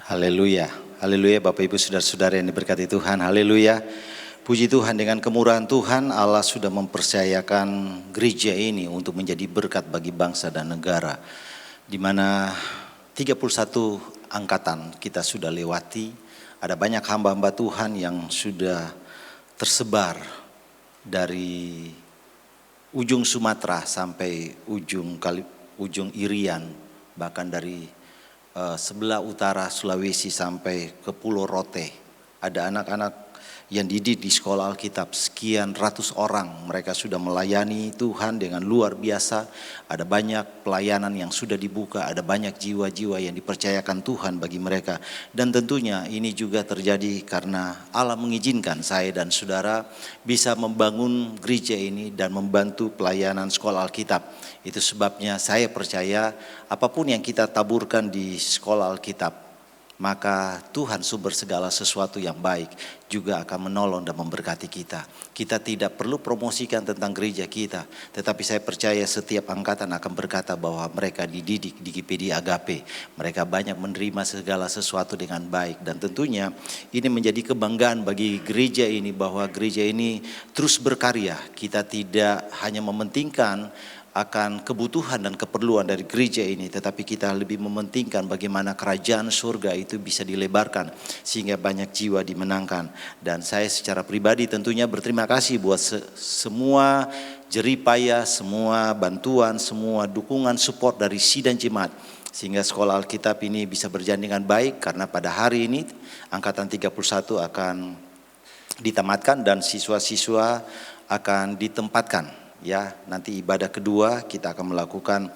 Haleluya, haleluya Bapak Ibu Saudara-saudara yang diberkati Tuhan, haleluya. Puji Tuhan, dengan kemurahan Tuhan Allah sudah mempercayakan gereja ini untuk menjadi berkat bagi bangsa dan negara. Di mana 31 angkatan kita sudah lewati, ada banyak hamba-hamba Tuhan yang sudah tersebar dari ujung Sumatera sampai ujung Irian, bahkan dari sebelah utara Sulawesi sampai ke Pulau Rote. Ada anak-anak yang dididik di sekolah Alkitab, sekian ratus orang. Mereka sudah melayani Tuhan dengan luar biasa. Ada banyak pelayanan yang sudah dibuka, ada banyak jiwa-jiwa yang dipercayakan Tuhan bagi mereka. Dan tentunya ini juga terjadi karena Allah mengizinkan saya dan saudara bisa membangun gereja ini dan membantu pelayanan sekolah Alkitab. Itu sebabnya saya percaya apapun yang kita taburkan di sekolah Alkitab, maka Tuhan sumber segala sesuatu yang baik juga akan menolong dan memberkati kita. Kita tidak perlu promosikan tentang gereja kita, tetapi saya percaya setiap angkatan akan berkata bahwa mereka dididik di GPD Agape. Mereka banyak menerima segala sesuatu dengan baik, dan tentunya ini menjadi kebanggaan bagi gereja ini bahwa gereja ini terus berkarya. Kita tidak hanya mementingkan akan kebutuhan dan keperluan dari gereja ini, tetapi kita lebih mementingkan bagaimana kerajaan surga itu bisa dilebarkan sehingga banyak jiwa dimenangkan. Dan saya secara pribadi tentunya berterima kasih buat semua jeripaya, semua bantuan, semua dukungan support dari Si dan Jemaat, sehingga sekolah Alkitab ini bisa berjalan dengan baik. Karena pada hari ini angkatan 31 akan ditamatkan dan siswa-siswa akan ditempatkan. Ya, nanti ibadah kedua kita akan melakukan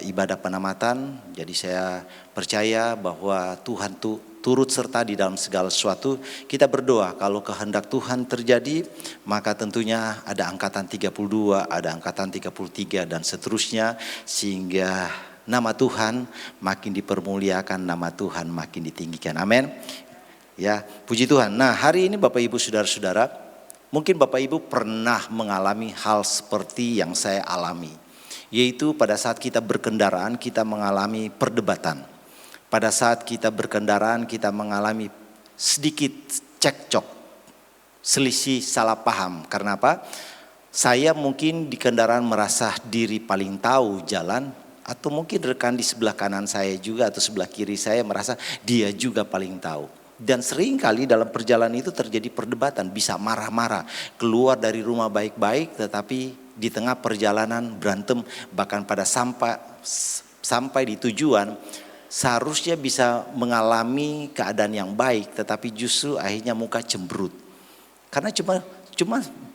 ibadah penamatan. Jadi saya percaya bahwa Tuhan turut serta di dalam segala sesuatu. Kita berdoa kalau kehendak Tuhan terjadi, maka tentunya ada angkatan 32, ada angkatan 33 dan seterusnya, sehingga nama Tuhan makin dipermuliakan, nama Tuhan makin ditinggikan. Amin. Ya, puji Tuhan. Nah, hari ini Bapak Ibu Saudara-saudara, mungkin Bapak Ibu pernah mengalami hal seperti yang saya alami. Yaitu pada saat kita berkendaraan kita mengalami perdebatan. Pada saat kita berkendaraan kita mengalami sedikit cekcok, selisih salah paham. Karena apa? Saya mungkin di kendaraan merasa diri paling tahu jalan, atau mungkin rekan di sebelah kanan saya juga atau sebelah kiri saya merasa dia juga paling tahu. Dan sering kali dalam perjalanan itu terjadi perdebatan, bisa marah-marah, keluar dari rumah baik-baik tetapi di tengah perjalanan berantem, bahkan pada sampai di tujuan seharusnya bisa mengalami keadaan yang baik tetapi justru akhirnya muka cemberut. Karena cuma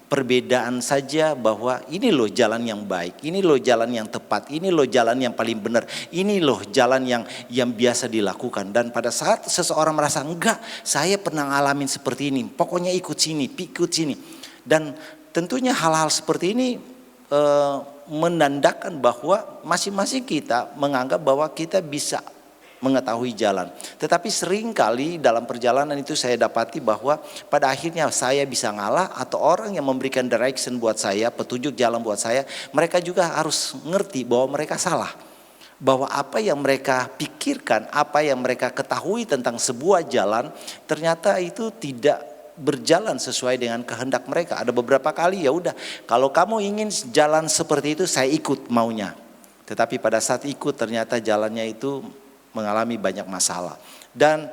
perbedaan saja bahwa ini loh jalan yang baik, ini loh jalan yang tepat, ini loh jalan yang paling benar, ini loh jalan yang biasa dilakukan. Dan pada saat seseorang merasa enggak, saya pernah ngalamin seperti ini, pokoknya ikut sini. Dan tentunya hal-hal seperti ini menandakan bahwa masing-masing kita menganggap bahwa kita bisa mengetahui jalan. Tetapi seringkali dalam perjalanan itu saya dapati bahwa pada akhirnya saya bisa ngalah, atau orang yang memberikan direction buat saya, petunjuk jalan buat saya, mereka juga harus ngerti bahwa mereka salah. Bahwa apa yang mereka pikirkan, apa yang mereka ketahui tentang sebuah jalan, ternyata itu tidak berjalan sesuai dengan kehendak mereka. Ada beberapa kali ya udah, kalau kamu ingin jalan seperti itu saya ikut maunya. Tetapi pada saat ikut ternyata jalannya itu mengalami banyak masalah. Dan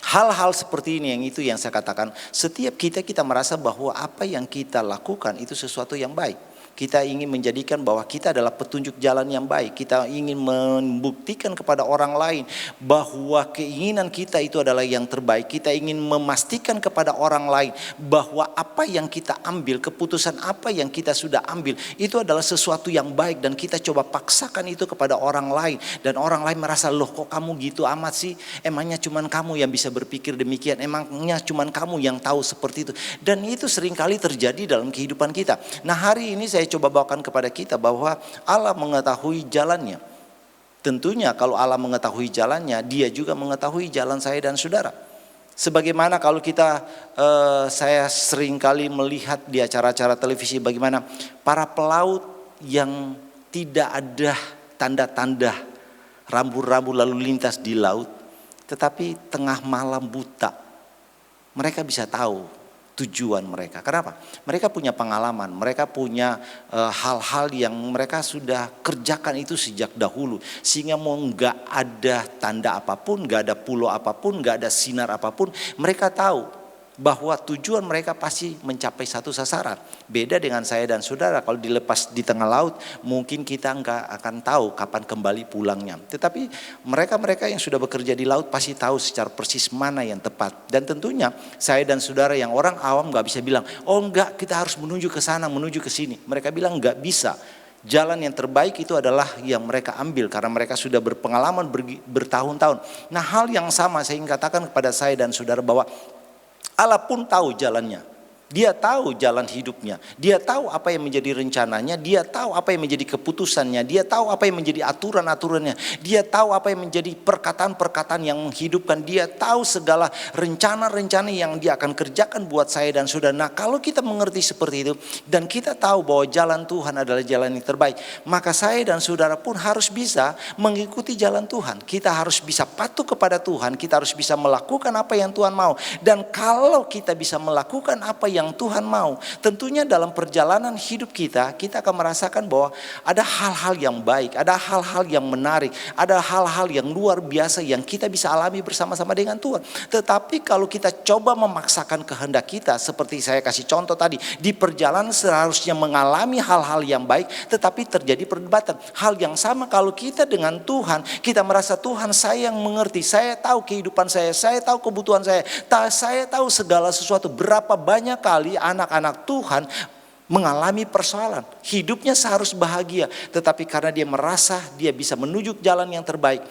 hal-hal seperti ini yang saya katakan, setiap kita merasa bahwa apa yang kita lakukan itu sesuatu yang baik. Kita ingin menjadikan bahwa kita adalah petunjuk jalan yang baik. Kita ingin membuktikan kepada orang lain bahwa keinginan kita itu adalah yang terbaik. Kita ingin memastikan kepada orang lain bahwa apa yang kita ambil, keputusan apa yang kita sudah ambil itu adalah sesuatu yang baik. Dan kita coba paksakan itu kepada orang lain. Dan orang lain merasa, loh kok kamu gitu amat sih? Emangnya cuman kamu yang bisa berpikir demikian? Emangnya cuman kamu yang tahu seperti itu? Dan itu seringkali terjadi dalam kehidupan kita. Nah, hari ini saya coba bawakan kepada kita bahwa Allah mengetahui jalannya. Tentunya kalau Allah mengetahui jalannya, Dia juga mengetahui jalan saya dan saudara. Sebagaimana kalau saya seringkali melihat di acara-acara televisi bagaimana para pelaut yang tidak ada tanda-tanda rambu-rambu lalu lintas di laut, Tetapi tengah malam buta, mereka bisa tahu tujuan mereka. Kenapa? Mereka punya pengalaman, mereka punya hal-hal yang mereka sudah kerjakan itu sejak dahulu. Sehingga mau gak ada tanda apapun, gak ada pulau apapun, gak ada sinar apapun, mereka tahu bahwa tujuan mereka pasti mencapai satu sasaran. Beda dengan saya dan saudara, kalau dilepas di tengah laut mungkin kita nggak akan tahu kapan kembali pulangnya. Tetapi mereka yang sudah bekerja di laut pasti tahu secara persis mana yang tepat. Dan tentunya saya dan saudara yang orang awam nggak bisa bilang, oh enggak kita harus menuju ke sana, menuju ke sini. Mereka bilang nggak bisa. Jalan yang terbaik itu adalah yang mereka ambil karena mereka sudah berpengalaman bertahun-tahun. Nah, hal yang sama saya ingin katakan kepada saya dan saudara bahwa Allah pun tahu jalannya. Dia tahu jalan hidupnya. Dia tahu apa yang menjadi rencananya. Dia tahu apa yang menjadi keputusannya. Dia tahu apa yang menjadi aturan-aturannya. Dia tahu apa yang menjadi perkataan-perkataan yang menghidupkan. Dia tahu segala rencana-rencana yang dia akan kerjakan buat saya dan saudara. Nah, kalau kita mengerti seperti itu dan kita tahu bahwa jalan Tuhan adalah jalan yang terbaik, maka saya dan saudara pun harus bisa mengikuti jalan Tuhan. Kita harus bisa patuh kepada Tuhan. Kita harus bisa melakukan apa yang Tuhan mau. Dan kalau kita bisa melakukan apa yang Tuhan mau, tentunya dalam perjalanan hidup kita akan merasakan bahwa ada hal-hal yang baik, ada hal-hal yang menarik, ada hal-hal yang luar biasa yang kita bisa alami bersama-sama dengan Tuhan. Tetapi kalau kita coba memaksakan kehendak kita, seperti saya kasih contoh tadi, di perjalanan seharusnya mengalami hal-hal yang baik, tetapi terjadi perdebatan. Hal yang sama kalau kita dengan Tuhan, kita merasa Tuhan saya yang mengerti, saya tahu kehidupan saya tahu kebutuhan saya tahu segala sesuatu. Berapa banyak kali anak-anak Tuhan mengalami persoalan, hidupnya seharusnya bahagia, tetapi karena dia merasa dia bisa menuju jalan yang terbaik,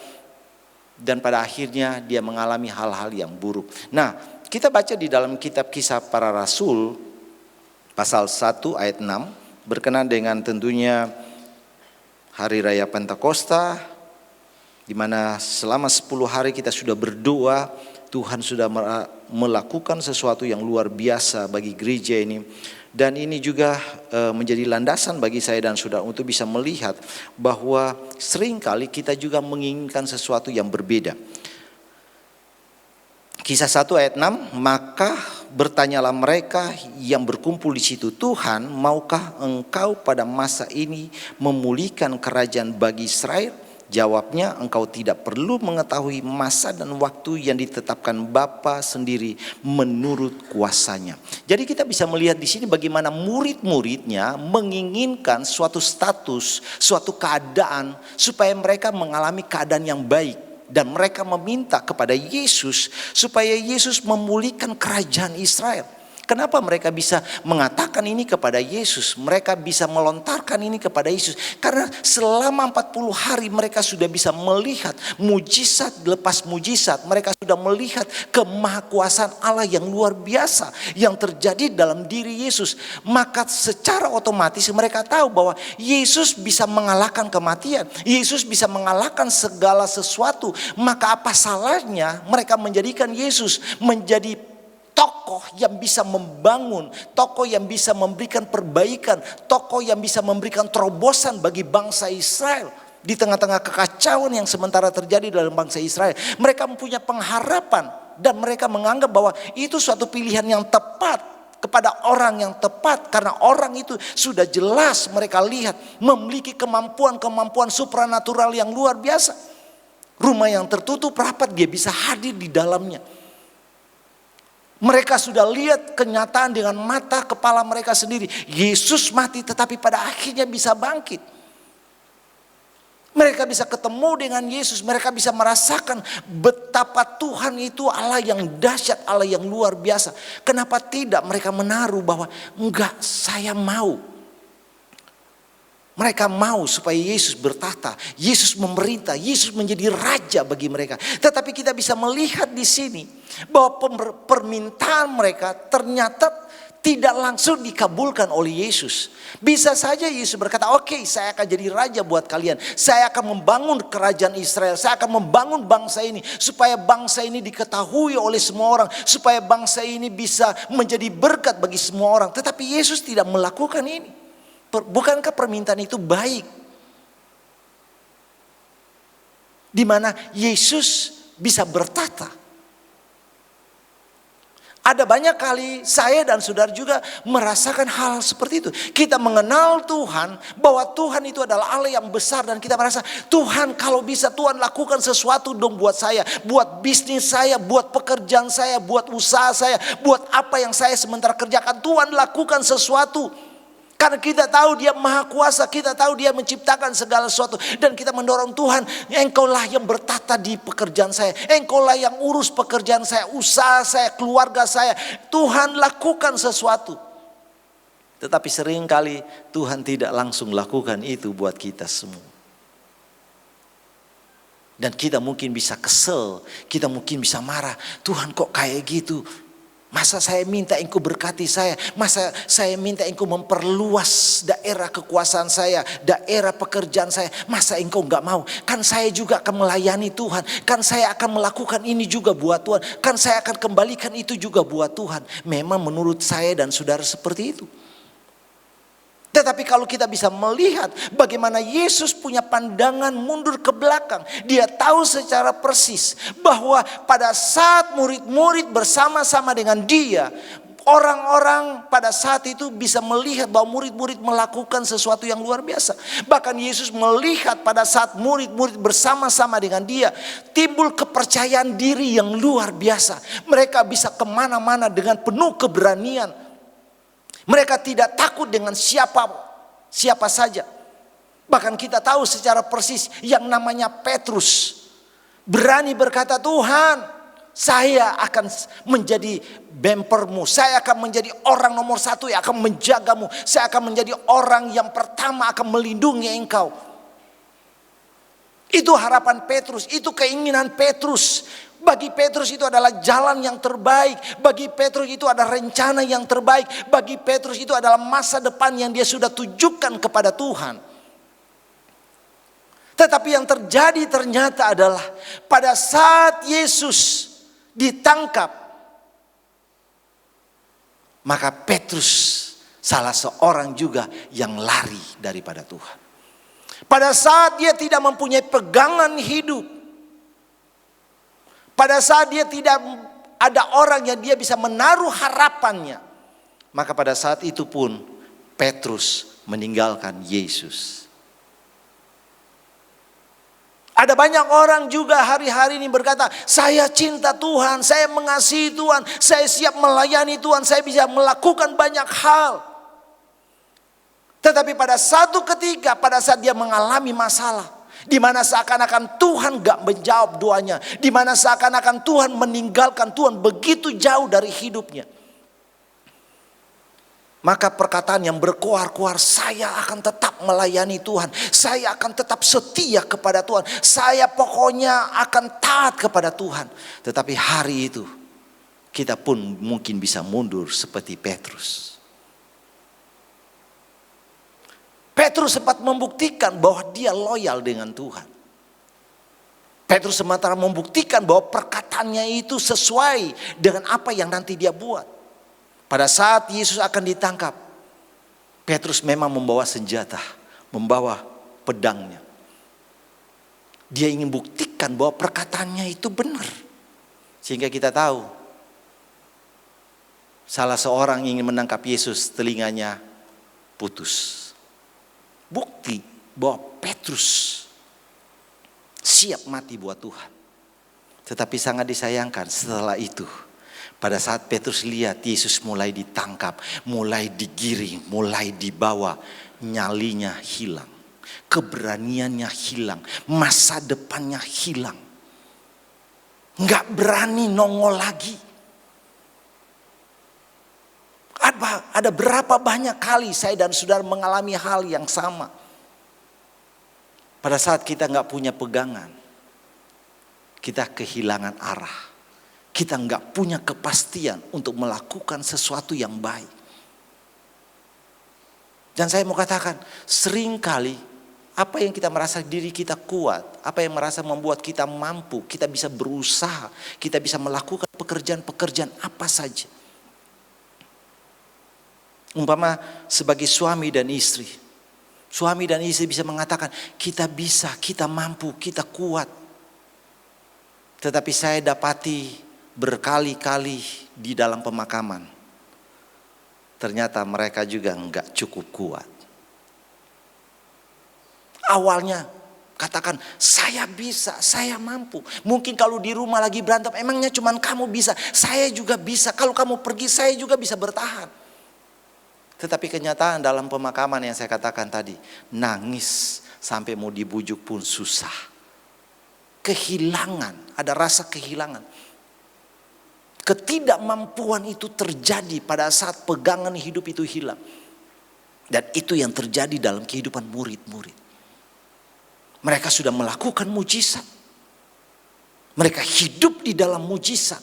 dan pada akhirnya dia mengalami hal-hal yang buruk. Nah, kita baca di dalam kitab Kisah Para Rasul pasal 1 ayat 6 berkenaan dengan tentunya hari raya Pentakosta, di mana selama 10 hari kita sudah berdoa. Tuhan sudah melakukan sesuatu yang luar biasa bagi gereja ini. Dan ini juga menjadi landasan bagi saya dan saudara untuk bisa melihat bahwa seringkali kita juga menginginkan sesuatu yang berbeda. Kisah 1 ayat 6, maka bertanyalah mereka yang berkumpul di situ, Tuhan, maukah engkau pada masa ini memulihkan kerajaan bagi Israel? Jawabnya, engkau tidak perlu mengetahui masa dan waktu yang ditetapkan Bapa sendiri menurut kuasanya. Jadi kita bisa melihat di sini bagaimana murid-muridnya menginginkan suatu status, suatu keadaan supaya mereka mengalami keadaan yang baik. Dan mereka meminta kepada Yesus supaya Yesus memulihkan kerajaan Israel. Kenapa mereka bisa mengatakan ini kepada Yesus? Mereka bisa melontarkan ini kepada Yesus. Karena selama 40 hari mereka sudah bisa melihat mujizat lepas mujizat. Mereka sudah melihat kemahakuasaan Allah yang luar biasa yang terjadi dalam diri Yesus. Maka secara otomatis mereka tahu bahwa Yesus bisa mengalahkan kematian. Yesus bisa mengalahkan segala sesuatu. Maka apa salahnya mereka menjadikan Yesus menjadi tokoh yang bisa membangun, tokoh yang bisa memberikan perbaikan, tokoh yang bisa memberikan terobosan bagi bangsa Israel. Di tengah-tengah kekacauan yang sementara terjadi dalam bangsa Israel, mereka mempunyai pengharapan dan mereka menganggap bahwa itu suatu pilihan yang tepat kepada orang yang tepat. Karena orang itu sudah jelas mereka lihat memiliki kemampuan-kemampuan supranatural yang luar biasa. Rumah yang tertutup rapat dia bisa hadir di dalamnya. Mereka sudah lihat kenyataan dengan mata kepala mereka sendiri. Yesus mati tetapi pada akhirnya bisa bangkit. Mereka bisa ketemu dengan Yesus. Mereka bisa merasakan betapa Tuhan itu Allah yang dahsyat, Allah yang luar biasa. Kenapa tidak mereka menaruh bahwa enggak, saya mau. Mereka mau supaya Yesus bertahta, Yesus memerintah, Yesus menjadi raja bagi mereka. Tetapi kita bisa melihat di sini bahwa permintaan mereka ternyata tidak langsung dikabulkan oleh Yesus. Bisa saja Yesus berkata, oke, saya akan jadi raja buat kalian. Saya akan membangun kerajaan Israel. Saya akan membangun bangsa ini supaya bangsa ini diketahui oleh semua orang. Supaya bangsa ini bisa menjadi berkat bagi semua orang. Tetapi Yesus tidak melakukan ini. Bukankah permintaan itu baik? Di mana Yesus bisa bertata. Ada banyak kali saya dan saudara juga merasakan hal seperti itu. Kita mengenal Tuhan, bahwa Tuhan itu adalah Allah yang besar, dan kita merasa, Tuhan kalau bisa Tuhan lakukan sesuatu dong buat saya, buat bisnis saya, buat pekerjaan saya, buat usaha saya, buat apa yang saya sementara kerjakan. Tuhan lakukan sesuatu. Karena kita tahu Dia Maha Kuasa, kita tahu Dia menciptakan segala sesuatu. Dan kita mendorong Tuhan, Engkaulah yang bertata di pekerjaan saya. Engkaulah yang urus pekerjaan saya, usaha saya, keluarga saya. Tuhan lakukan sesuatu. Tetapi seringkali Tuhan tidak langsung lakukan itu buat kita semua. Dan kita mungkin bisa kesel, kita mungkin bisa marah. Tuhan kok kayak gitu? Masa saya minta Engkau berkati saya? Masa saya minta Engkau memperluas daerah kekuasaan saya, daerah pekerjaan saya? Masa Engkau gak mau? Kan saya juga akan melayani Tuhan. Kan saya akan melakukan ini juga buat Tuhan. Kan saya akan kembalikan itu juga buat Tuhan. Memang menurut saya dan saudara seperti itu. Tetapi kalau kita bisa melihat bagaimana Yesus punya pandangan mundur ke belakang. Dia tahu secara persis bahwa pada saat murid-murid bersama-sama dengan Dia, orang-orang pada saat itu bisa melihat bahwa murid-murid melakukan sesuatu yang luar biasa. Bahkan Yesus melihat pada saat murid-murid bersama-sama dengan Dia, timbul kepercayaan diri yang luar biasa. Mereka bisa kemana-mana dengan penuh keberanian. Mereka tidak takut dengan siapa saja. Bahkan kita tahu secara persis yang namanya Petrus berani berkata, Tuhan, saya akan menjadi bempermu. Saya akan menjadi orang nomor satu yang akan menjagamu. Saya akan menjadi orang yang pertama akan melindungi engkau. Itu harapan Petrus, itu keinginan Petrus. Bagi Petrus itu adalah jalan yang terbaik. Bagi Petrus itu adalah rencana yang terbaik. Bagi Petrus itu adalah masa depan yang dia sudah tujukan kepada Tuhan. Tetapi yang terjadi ternyata adalah pada saat Yesus ditangkap, maka Petrus salah seorang juga yang lari daripada Tuhan. Pada saat dia tidak mempunyai pegangan hidup, pada saat dia tidak ada orang yang dia bisa menaruh harapannya, maka pada saat itu pun Petrus meninggalkan Yesus. Ada banyak orang juga hari-hari ini berkata, saya cinta Tuhan, saya mengasihi Tuhan, saya siap melayani Tuhan, saya bisa melakukan banyak hal. Tetapi pada satu ketika, pada saat dia mengalami masalah, di mana seakan-akan Tuhan gak menjawab doanya, di mana seakan-akan Tuhan meninggalkan, Tuhan begitu jauh dari hidupnya, maka perkataan yang berkoar-koar, saya akan tetap melayani Tuhan, saya akan tetap setia kepada Tuhan, saya pokoknya akan taat kepada Tuhan. Tetapi hari itu kita pun mungkin bisa mundur seperti Petrus. Petrus sempat membuktikan bahwa dia loyal dengan Tuhan. Petrus sementara membuktikan bahwa perkataannya itu sesuai dengan apa yang nanti dia buat. Pada saat Yesus akan ditangkap, Petrus memang membawa senjata, membawa pedangnya. Dia ingin buktikan bahwa perkataannya itu benar. Sehingga kita tahu, salah seorang ingin menangkap Yesus, telinganya putus. Bukti bahwa Petrus siap mati buat Tuhan. Tetapi sangat disayangkan setelah itu, pada saat Petrus lihat Yesus mulai ditangkap, mulai digiring, mulai dibawa, nyalinya hilang, keberaniannya hilang, masa depannya hilang. Nggak berani nongol lagi. Ada berapa banyak kali saya dan saudara mengalami hal yang sama. Pada saat kita nggak punya pegangan, kita kehilangan arah. Kita nggak punya kepastian untuk melakukan sesuatu yang baik. Dan saya mau katakan, seringkali apa yang kita merasa diri kita kuat, apa yang merasa membuat kita mampu, kita bisa berusaha, kita bisa melakukan pekerjaan-pekerjaan apa saja. Umpama sebagai suami dan istri. Suami dan istri bisa mengatakan, kita bisa, kita mampu, kita kuat. Tetapi saya dapati berkali-kali di dalam pemakaman, ternyata mereka juga enggak cukup kuat. Awalnya katakan, saya bisa, saya mampu. Mungkin kalau di rumah lagi berantem, emangnya cuman kamu bisa, saya juga bisa. Kalau kamu pergi, saya juga bisa bertahan. Tetapi kenyataan dalam pemakaman yang saya katakan tadi, nangis sampai mau dibujuk pun susah. Kehilangan, ada rasa kehilangan. Ketidakmampuan itu terjadi pada saat pegangan hidup itu hilang. Dan itu yang terjadi dalam kehidupan murid-murid. Mereka sudah melakukan mujizat. Mereka hidup di dalam mujizat.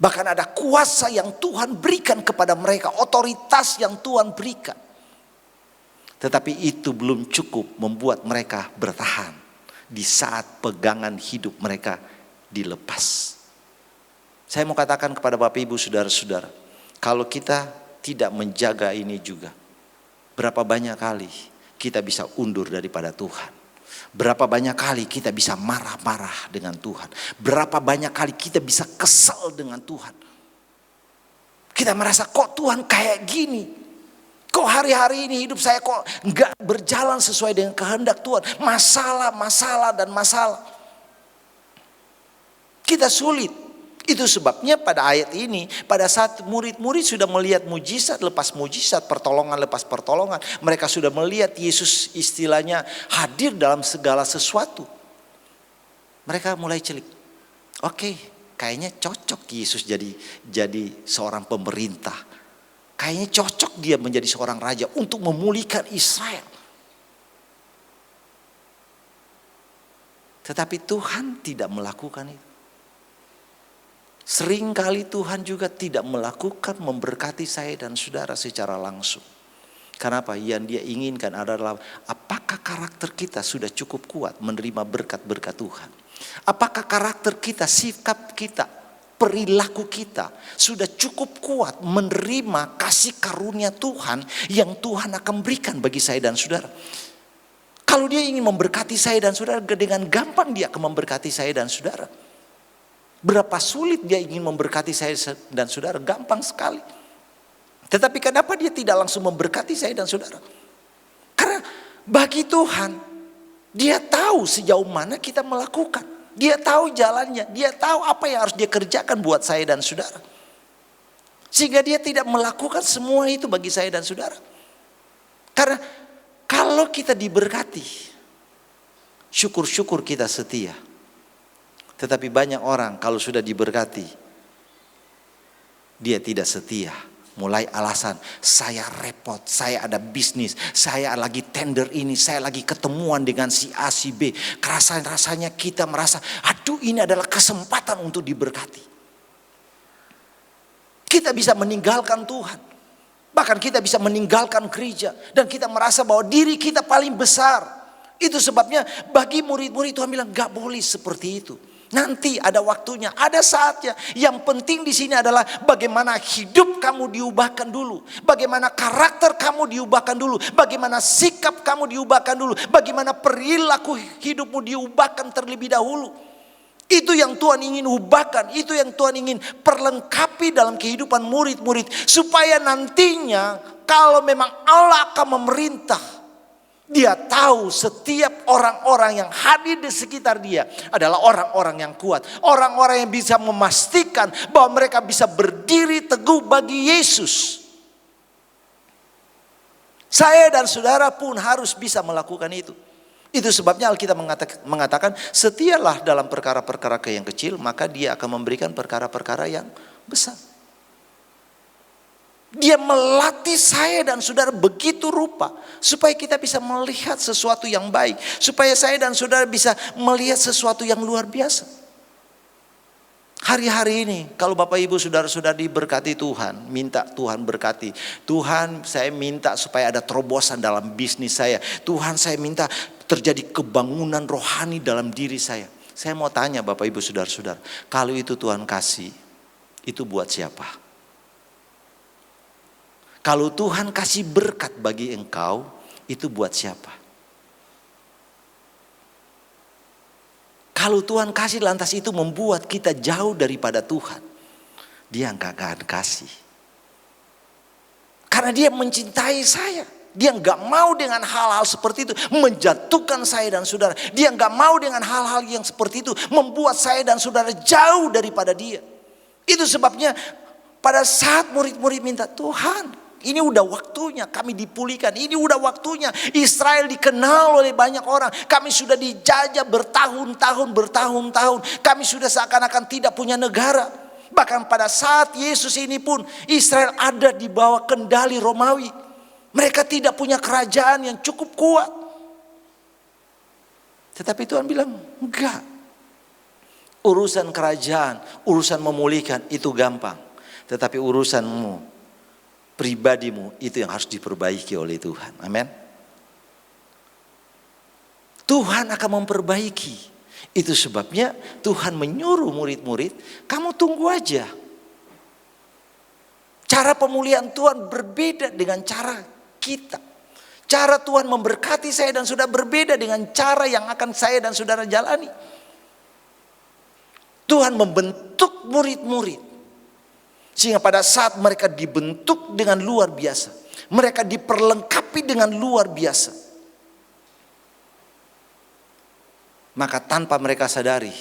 Bahkan ada kuasa yang Tuhan berikan kepada mereka, otoritas yang Tuhan berikan. Tetapi itu belum cukup membuat mereka bertahan di saat pegangan hidup mereka dilepas. Saya mau katakan kepada Bapak Ibu saudara-saudara, kalau kita tidak menjaga ini juga, berapa banyak kali kita bisa undur daripada Tuhan. Berapa banyak kali kita bisa marah-marah dengan Tuhan. Berapa banyak kali kita bisa kesal dengan Tuhan. Kita merasa kok Tuhan kayak gini. Kok hari-hari ini hidup saya kok enggak berjalan sesuai dengan kehendak Tuhan. Masalah dan masalah. Kita sulit. Itu sebabnya pada ayat ini, pada saat murid-murid sudah melihat mujizat lepas mujizat, pertolongan lepas pertolongan. Mereka sudah melihat Yesus istilahnya hadir dalam segala sesuatu. Mereka mulai celik. Oke, kayaknya cocok Yesus jadi seorang pemerintah. Kayaknya cocok dia menjadi seorang raja untuk memulihkan Israel. Tetapi Tuhan tidak melakukan itu. Seringkali Tuhan juga tidak melakukan memberkati saya dan saudara secara langsung. Kenapa? Yang dia inginkan adalah apakah karakter kita sudah cukup kuat menerima berkat-berkat Tuhan. Apakah karakter kita, sikap kita, perilaku kita sudah cukup kuat menerima kasih karunia Tuhan yang Tuhan akan berikan bagi saya dan saudara. Kalau dia ingin memberkati saya dan saudara, dengan gampang dia akan memberkati saya dan saudara. Berapa sulit dia ingin memberkati saya dan saudara, gampang sekali. Tetapi kenapa dia tidak langsung memberkati saya dan saudara? Karena bagi Tuhan, dia tahu sejauh mana kita melakukan. Dia tahu jalannya, dia tahu apa yang harus dia kerjakan buat saya dan saudara. Sehingga dia tidak melakukan semua itu bagi saya dan saudara. Karena kalau kita diberkati, syukur-syukur kita setia. Tetapi banyak orang kalau sudah diberkati, dia tidak setia. Mulai alasan, saya repot, saya ada bisnis, saya lagi tender ini, saya lagi ketemuan dengan si A, si B. Rasanya kita merasa, aduh ini adalah kesempatan untuk diberkati. Kita bisa meninggalkan Tuhan. Bahkan kita bisa meninggalkan gereja. Dan kita merasa bahwa diri kita paling besar. Itu sebabnya bagi murid-murid Tuhan bilang, gak boleh seperti itu. Nanti ada waktunya, ada saatnya. Yang penting di sini adalah bagaimana hidup kamu diubahkan dulu, bagaimana karakter kamu diubahkan dulu, bagaimana sikap kamu diubahkan dulu, bagaimana perilaku hidupmu diubahkan terlebih dahulu. Itu yang Tuhan ingin ubahkan, itu yang Tuhan ingin perlengkapi dalam kehidupan murid-murid, supaya nantinya kalau memang Allah akan memerintah, dia tahu setiap orang-orang yang hadir di sekitar dia adalah orang-orang yang kuat. Orang-orang yang bisa memastikan bahwa mereka bisa berdiri teguh bagi Yesus. Saya dan saudara pun harus bisa melakukan itu. Itu sebabnya Alkitab mengatakan setialah dalam perkara-perkara yang kecil, maka dia akan memberikan perkara-perkara yang besar. Dia melatih saya dan saudara begitu rupa supaya kita bisa melihat sesuatu yang baik, supaya saya dan saudara bisa melihat sesuatu yang luar biasa. Hari-hari ini kalau Bapak Ibu saudara-saudara diberkati Tuhan, minta Tuhan berkati. Tuhan, saya minta supaya ada terobosan dalam bisnis saya. Tuhan, saya minta terjadi kebangunan rohani dalam diri saya. Saya mau tanya Bapak Ibu saudara-saudara, kalau itu Tuhan kasih, itu buat siapa? Kalau Tuhan kasih berkat bagi engkau, itu buat siapa? Kalau Tuhan kasih lantas itu membuat kita jauh daripada Tuhan, Dia nggak akan kasih. Karena Dia mencintai saya. Dia nggak mau dengan hal-hal seperti itu menjatuhkan saya dan saudara. Dia nggak mau dengan hal-hal yang seperti itu membuat saya dan saudara jauh daripada Dia. Itu sebabnya pada saat murid-murid minta, Tuhan, ini udah waktunya kami dipulihkan. Ini udah waktunya Israel dikenal oleh banyak orang. Kami sudah dijajah bertahun-tahun. Kami sudah seakan-akan tidak punya negara. Bahkan pada saat Yesus ini pun Israel ada di bawah kendali Romawi. Mereka tidak punya kerajaan yang cukup kuat. Tetapi Tuhan bilang, enggak. Urusan kerajaan, urusan memulihkan itu gampang. Tetapi urusanmu, pribadimu itu yang harus diperbaiki oleh Tuhan. Amin. Tuhan akan memperbaiki. Itu sebabnya Tuhan menyuruh murid-murid, kamu tunggu aja. Cara pemulihan Tuhan berbeda dengan cara kita. Cara Tuhan memberkati saya dan saudara berbeda dengan cara yang akan saya dan saudara jalani. Tuhan membentuk murid-murid. Sehingga pada saat mereka dibentuk dengan luar biasa. Mereka diperlengkapi dengan luar biasa. Maka tanpa mereka sadari,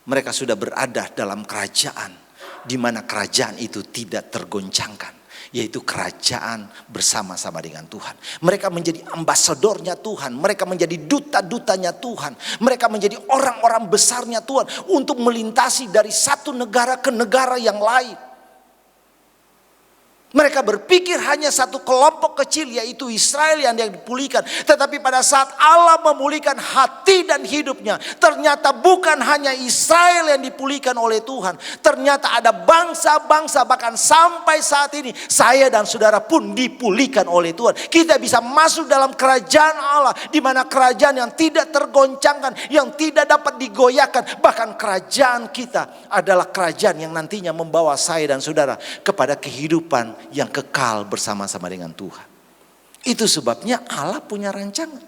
mereka sudah berada dalam kerajaan, di mana kerajaan itu tidak tergoncangkan, yaitu kerajaan bersama-sama dengan Tuhan. Mereka menjadi ambasadornya Tuhan, mereka menjadi duta-dutanya Tuhan, mereka menjadi orang-orang besarnya Tuhan untuk melintasi dari satu negara ke negara yang lain. Mereka berpikir hanya satu kelompok kecil, yaitu Israel yang dipulihkan. Tetapi pada saat Allah memulihkan hati dan hidupnya, ternyata bukan hanya Israel yang dipulihkan oleh Tuhan. Ternyata ada bangsa-bangsa, bahkan sampai saat ini saya dan saudara pun dipulihkan oleh Tuhan. Kita bisa masuk dalam kerajaan Allah, di mana kerajaan yang tidak tergoncangkan, yang tidak dapat digoyahkan. Bahkan kerajaan kita adalah kerajaan yang nantinya membawa saya dan saudara kepada kehidupan yang kekal bersama-sama dengan Tuhan. Itu sebabnya Allah punya rancangan.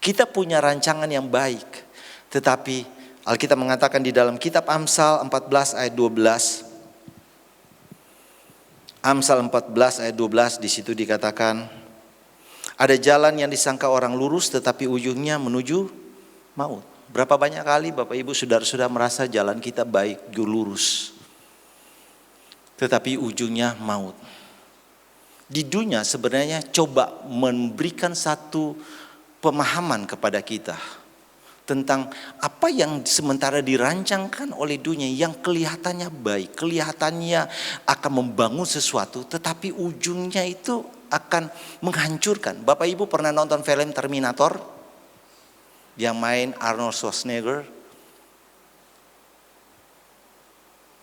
Kita punya rancangan yang baik. Tetapi Alkitab mengatakan di dalam kitab Amsal 14 ayat 12. Amsal 14 ayat 12 di situ dikatakan, ada jalan yang disangka orang lurus tetapi ujungnya menuju maut. Berapa banyak kali Bapak Ibu saudara-saudara merasa jalan kita baik, lurus, tetapi ujungnya maut. Di dunia sebenarnya coba memberikan satu pemahaman kepada kita tentang apa yang sementara dirancangkan oleh dunia yang kelihatannya baik, kelihatannya akan membangun sesuatu, tetapi ujungnya itu akan menghancurkan. Bapak Ibu pernah nonton film Terminator yang main Arnold Schwarzenegger?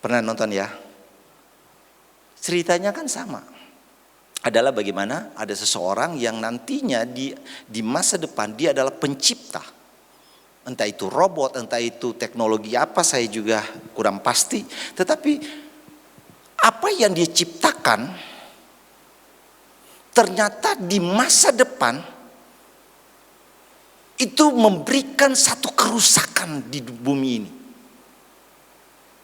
Pernah nonton ya? Ceritanya kan sama. Adalah bagaimana ada seseorang yang nantinya di masa depan dia adalah pencipta. Entah itu robot, entah itu teknologi apa, saya juga kurang pasti. Tetapi apa yang dia ciptakan ternyata di masa depan itu memberikan satu kerusakan di bumi ini.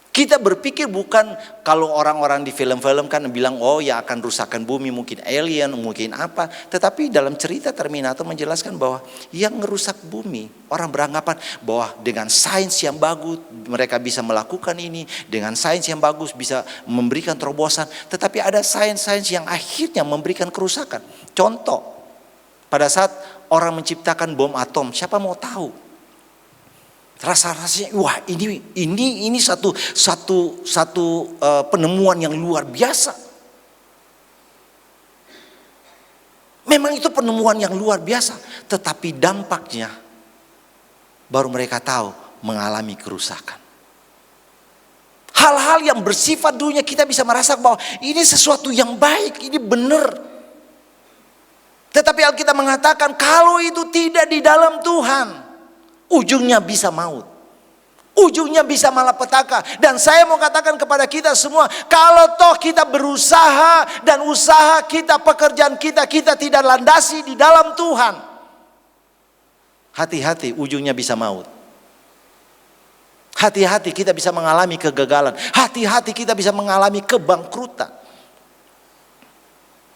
Kita berpikir bukan kalau orang-orang di film-film kan bilang oh ya akan rusakkan bumi, mungkin alien, mungkin apa. Tetapi dalam cerita Terminator menjelaskan bahwa yang merusak bumi, orang beranggapan bahwa dengan sains yang bagus mereka bisa melakukan ini, dengan sains yang bagus bisa memberikan terobosan. Tetapi ada sains-sains yang akhirnya memberikan kerusakan. Contoh, pada saat orang menciptakan bom atom, siapa mau tahu? Rasa-rasanya wah ini satu penemuan yang luar biasa. Memang itu penemuan yang luar biasa, tetapi dampaknya baru mereka tahu mengalami kerusakan. Hal-hal yang bersifat dunia kita bisa merasa bahwa ini sesuatu yang baik, ini benar. Tetapi Alkitab mengatakan kalau itu tidak di dalam Tuhan, ujungnya bisa maut. Ujungnya bisa malapetaka. Dan saya mau katakan kepada kita semua, kalau toh kita berusaha dan usaha kita, pekerjaan kita tidak landasi di dalam Tuhan, hati-hati ujungnya bisa maut. Hati-hati kita bisa mengalami kegagalan. Hati-hati kita bisa mengalami kebangkrutan.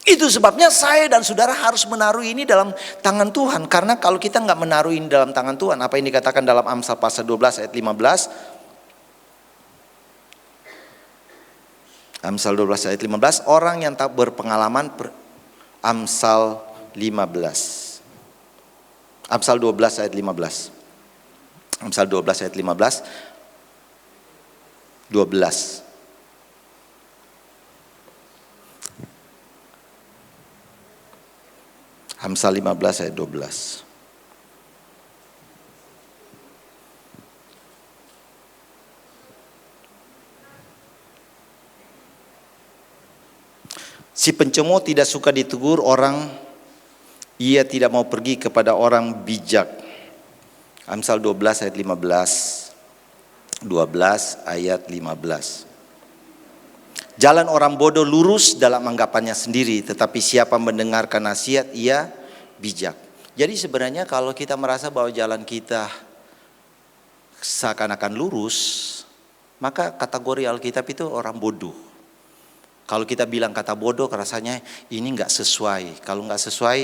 Itu sebabnya saya dan saudara harus menaruh ini dalam tangan Tuhan. Karena kalau kita nggak menaruh ini dalam tangan Tuhan, apa yang dikatakan dalam Amsal pasal 12 ayat 15. Amsal 12 ayat 15, orang yang tak berpengalaman, Amsal 15. Amsal 12 ayat 15. Amsal 12 ayat 15. 12. Amsal 15 ayat 12. Si pencemooh tidak suka ditegur orang, ia tidak mau pergi kepada orang bijak. Amsal 12 ayat 15. 12 ayat 15. Jalan orang bodoh lurus dalam anggapannya sendiri, tetapi siapa mendengarkan nasihat ia bijak. Jadi sebenarnya kalau kita merasa bahwa jalan kita seakan-akan lurus, maka kategori Alkitab itu orang bodoh. Kalau kita bilang kata bodoh, rasanya ini nggak sesuai. Kalau nggak sesuai,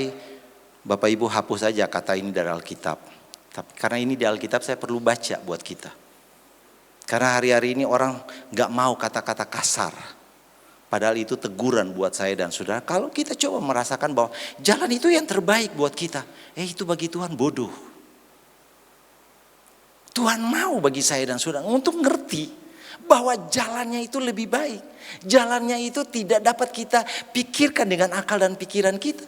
Bapak Ibu hapus saja kata ini dari Alkitab. Tapi karena ini di Alkitab, saya perlu baca buat kita. Karena hari-hari ini orang nggak mau kata-kata kasar. Padahal itu teguran buat saya dan saudara. Kalau kita coba merasakan bahwa jalan itu yang terbaik buat kita, itu bagi Tuhan bodoh. Tuhan mau bagi saya dan saudara untuk ngerti bahwa jalannya itu lebih baik. Jalannya itu tidak dapat kita pikirkan dengan akal dan pikiran kita.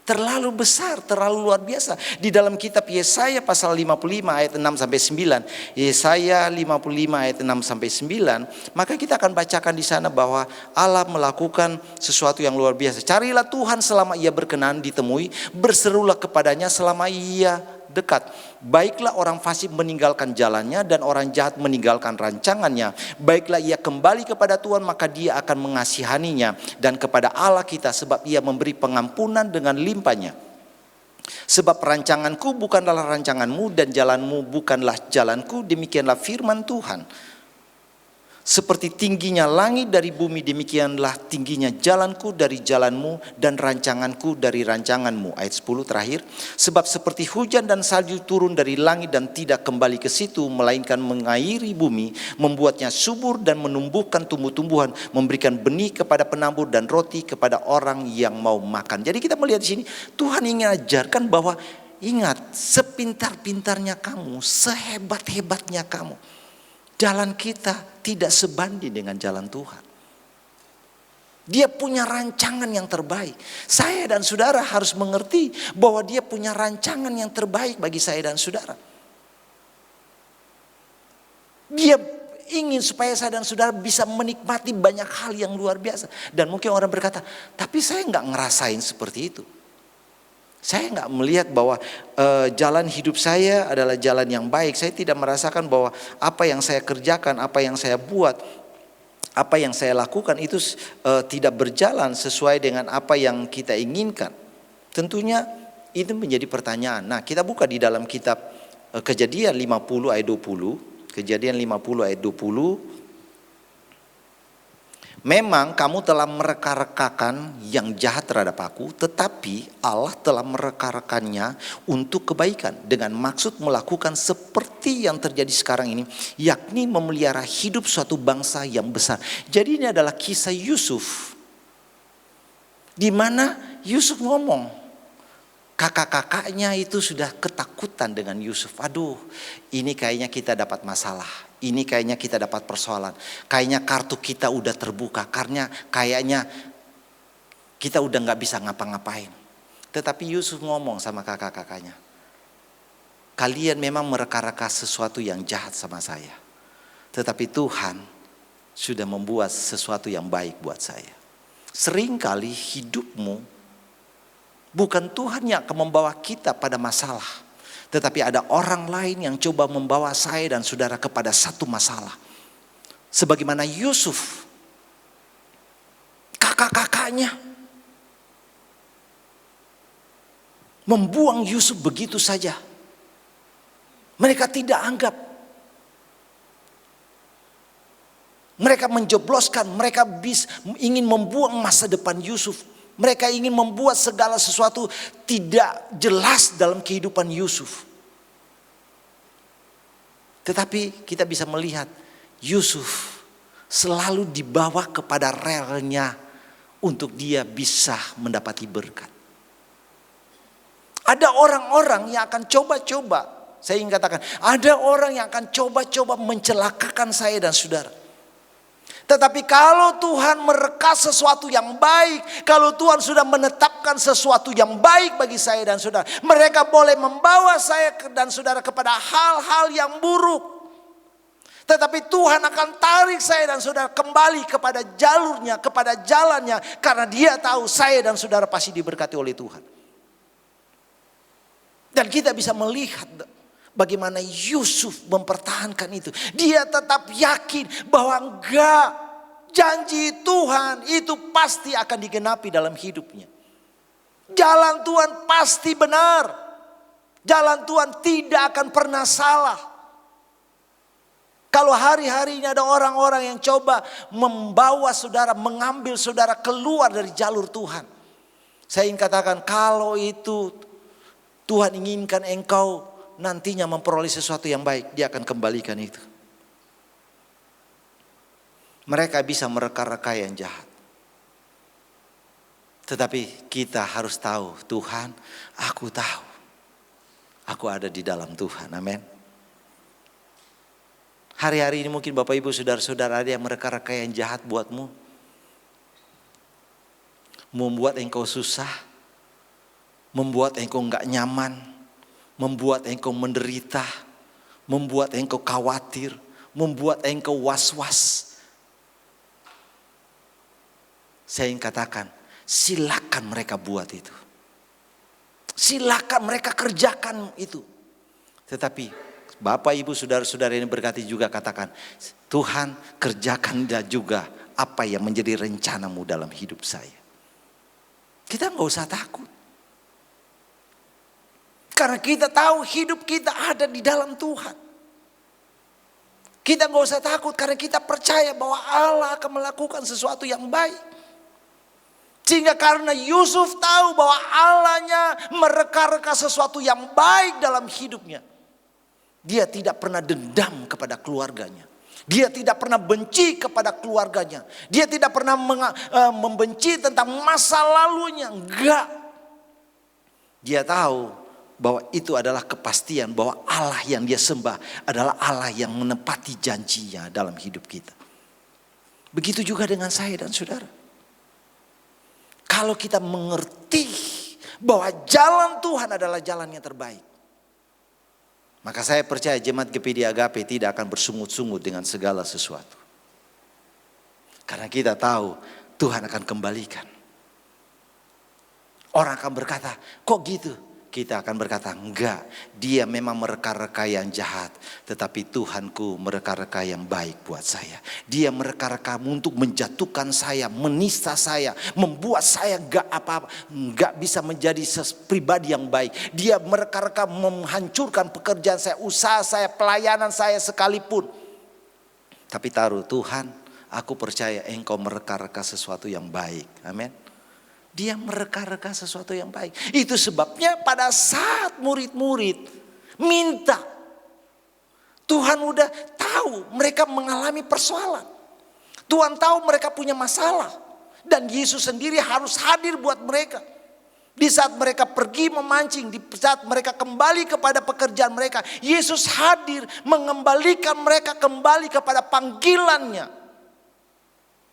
Terlalu besar, terlalu luar biasa. Di dalam kitab Yesaya pasal 55 ayat 6 sampai 9. Yesaya 55 ayat 6 sampai 9. Maka kita akan bacakan di sana bahwa Allah melakukan sesuatu yang luar biasa. Carilah Tuhan selama ia berkenan ditemui. Berserulah kepadanya selama ia dekat. Baiklah orang fasik meninggalkan jalannya dan orang jahat meninggalkan rancangannya. Baiklah ia kembali kepada Tuhan, maka dia akan mengasihaninya, dan kepada Allah kita, sebab ia memberi pengampunan dengan limpahnya. Sebab rancanganku bukanlah rancanganmu dan jalanmu bukanlah jalanku, demikianlah firman Tuhan. Seperti tingginya langit dari bumi, demikianlah tingginya jalanku dari jalanmu dan rancanganku dari rancanganmu. Ayat 10 terakhir. Sebab seperti hujan dan salju turun dari langit dan tidak kembali ke situ, melainkan mengairi bumi, membuatnya subur dan menumbuhkan tumbuh-tumbuhan, memberikan benih kepada penabur dan roti kepada orang yang mau makan. Jadi kita melihat di sini Tuhan ingin ajarkan bahwa ingat, sepintar-pintarnya kamu, sehebat-hebatnya kamu, jalan kita tidak sebanding dengan jalan Tuhan. Dia punya rancangan yang terbaik. Saya dan saudara harus mengerti bahwa dia punya rancangan yang terbaik bagi saya dan saudara. Dia ingin supaya saya dan saudara bisa menikmati banyak hal yang luar biasa. Dan mungkin orang berkata, tapi saya nggak ngerasain seperti itu. Saya nggak melihat bahwa jalan hidup saya adalah jalan yang baik. Saya tidak merasakan bahwa apa yang saya kerjakan, apa yang saya buat, apa yang saya lakukan itu tidak berjalan sesuai dengan apa yang kita inginkan. Tentunya itu menjadi pertanyaan. Nah, kita buka di dalam kitab Kejadian 50 ayat 20. Kejadian 50 ayat 20. Memang kamu telah mereka-rekakan yang jahat terhadap aku, tetapi Allah telah mereka-rekannya untuk kebaikan, dengan maksud melakukan seperti yang terjadi sekarang ini, yakni memelihara hidup suatu bangsa yang besar. Jadi ini adalah kisah Yusuf, di mana Yusuf ngomong, kakak-kakaknya itu sudah ketakutan dengan Yusuf. Aduh, ini kayaknya kita dapat masalah. Ini kayaknya kita dapat persoalan. Kayaknya kartu kita udah terbuka. Karena kayaknya kita udah gak bisa ngapa-ngapain. Tetapi Yusuf ngomong sama kakak-kakaknya, kalian memang mereka-reka sesuatu yang jahat sama saya. Tetapi Tuhan sudah membuat sesuatu yang baik buat saya. Seringkali hidupmu, bukan Tuhan yang akan membawa kita pada masalah, tetapi ada orang lain yang coba membawa saya dan saudara kepada satu masalah. Sebagaimana Yusuf, kakak-kakaknya membuang Yusuf begitu saja. Mereka tidak anggap Mereka menjebloskan, mereka ingin membuang masa depan Yusuf. Mereka ingin membuat segala sesuatu tidak jelas dalam kehidupan Yusuf. Tetapi kita bisa melihat Yusuf selalu dibawa kepada relnya untuk dia bisa mendapati berkat. Ada orang-orang yang akan coba-coba, saya ingin katakan, ada orang yang akan coba-coba mencelakakan saya dan saudara. Tetapi kalau Tuhan merekas sesuatu yang baik, kalau Tuhan sudah menetapkan sesuatu yang baik bagi saya dan saudara, mereka boleh membawa saya dan saudara kepada hal-hal yang buruk. Tetapi Tuhan akan tarik saya dan saudara kembali kepada jalurnya, kepada jalannya, karena Dia tahu saya dan saudara pasti diberkati oleh Tuhan. Dan kita bisa melihat bagaimana Yusuf mempertahankan itu. Dia tetap yakin bahwa enggak, janji Tuhan itu pasti akan digenapi dalam hidupnya. Jalan Tuhan pasti benar. Jalan Tuhan tidak akan pernah salah. Kalau hari-hari ini ada orang-orang yang coba membawa saudara, mengambil saudara keluar dari jalur Tuhan. Saya ingin katakan, kalau itu Tuhan inginkan engkau nantinya memperoleh sesuatu yang baik, Dia akan kembalikan itu. Mereka bisa mereka-reka yang jahat. Tetapi kita harus tahu, Tuhan, aku tahu. Aku ada di dalam Tuhan, amin. Hari-hari ini mungkin Bapak Ibu saudara-saudara ada yang mereka-reka yang jahat buatmu. Membuat engkau susah. Membuat engkau enggak nyaman. Membuat engkau menderita. Membuat engkau khawatir. Membuat engkau was-was. Saya ingin katakan, silakan mereka buat itu. Silakan mereka kerjakan itu. Tetapi Bapak Ibu saudara-saudara ini berkati juga katakan, Tuhan kerjakan juga apa yang menjadi rencanamu dalam hidup saya. Kita nggak usah takut. Karena kita tahu hidup kita ada di dalam Tuhan. Kita nggak usah takut karena kita percaya bahwa Allah akan melakukan sesuatu yang baik. Sehingga karena Yusuf tahu bahwa Allahnya mereka-reka sesuatu yang baik dalam hidupnya. Dia tidak pernah dendam kepada keluarganya. Dia tidak pernah benci kepada keluarganya. Dia tidak pernah membenci tentang masa lalunya. Enggak. Dia tahu bahwa itu adalah kepastian bahwa Allah yang dia sembah adalah Allah yang menepati janjinya dalam hidup kita. Begitu juga dengan saya dan saudara. Kalau kita mengerti bahwa jalan Tuhan adalah jalan yang terbaik, maka saya percaya jemaat GPD Agape tidak akan bersungut-sungut dengan segala sesuatu. Karena kita tahu Tuhan akan kembalikan. Orang akan berkata, kok gitu? Kita akan berkata, enggak. Dia memang mereka-reka yang jahat. Tetapi Tuhanku mereka-reka yang baik buat saya. Dia mereka-reka untuk menjatuhkan saya, menista saya, membuat saya enggak bisa menjadi pribadi yang baik. Dia mereka-reka menghancurkan pekerjaan saya, usaha saya, pelayanan saya sekalipun. Tapi taruh, Tuhan, aku percaya Engkau mereka-reka sesuatu yang baik. Amin. Dia mereka-reka sesuatu yang baik. Itu sebabnya pada saat murid-murid minta, Tuhan udah tahu mereka mengalami persoalan. Tuhan tahu mereka punya masalah. Dan Yesus sendiri harus hadir buat mereka. Di saat mereka pergi memancing, di saat mereka kembali kepada pekerjaan mereka, Yesus hadir mengembalikan mereka kembali kepada panggilannya.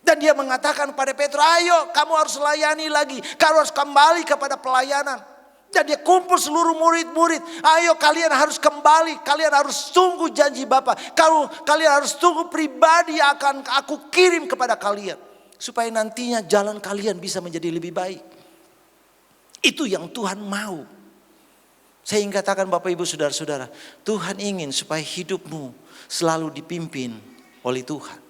Dan dia mengatakan pada Petrus, ayo kamu harus layani lagi. Kamu harus kembali kepada pelayanan. Dan dia kumpul seluruh murid-murid. Ayo kalian harus kembali. Kalian harus tunggu janji Bapa. Kalian harus tunggu pribadi yang akan aku kirim kepada kalian. Supaya nantinya jalan kalian bisa menjadi lebih baik. Itu yang Tuhan mau. Saya ingin katakan Bapak Ibu saudara-saudara. Tuhan ingin supaya hidupmu selalu dipimpin oleh Tuhan.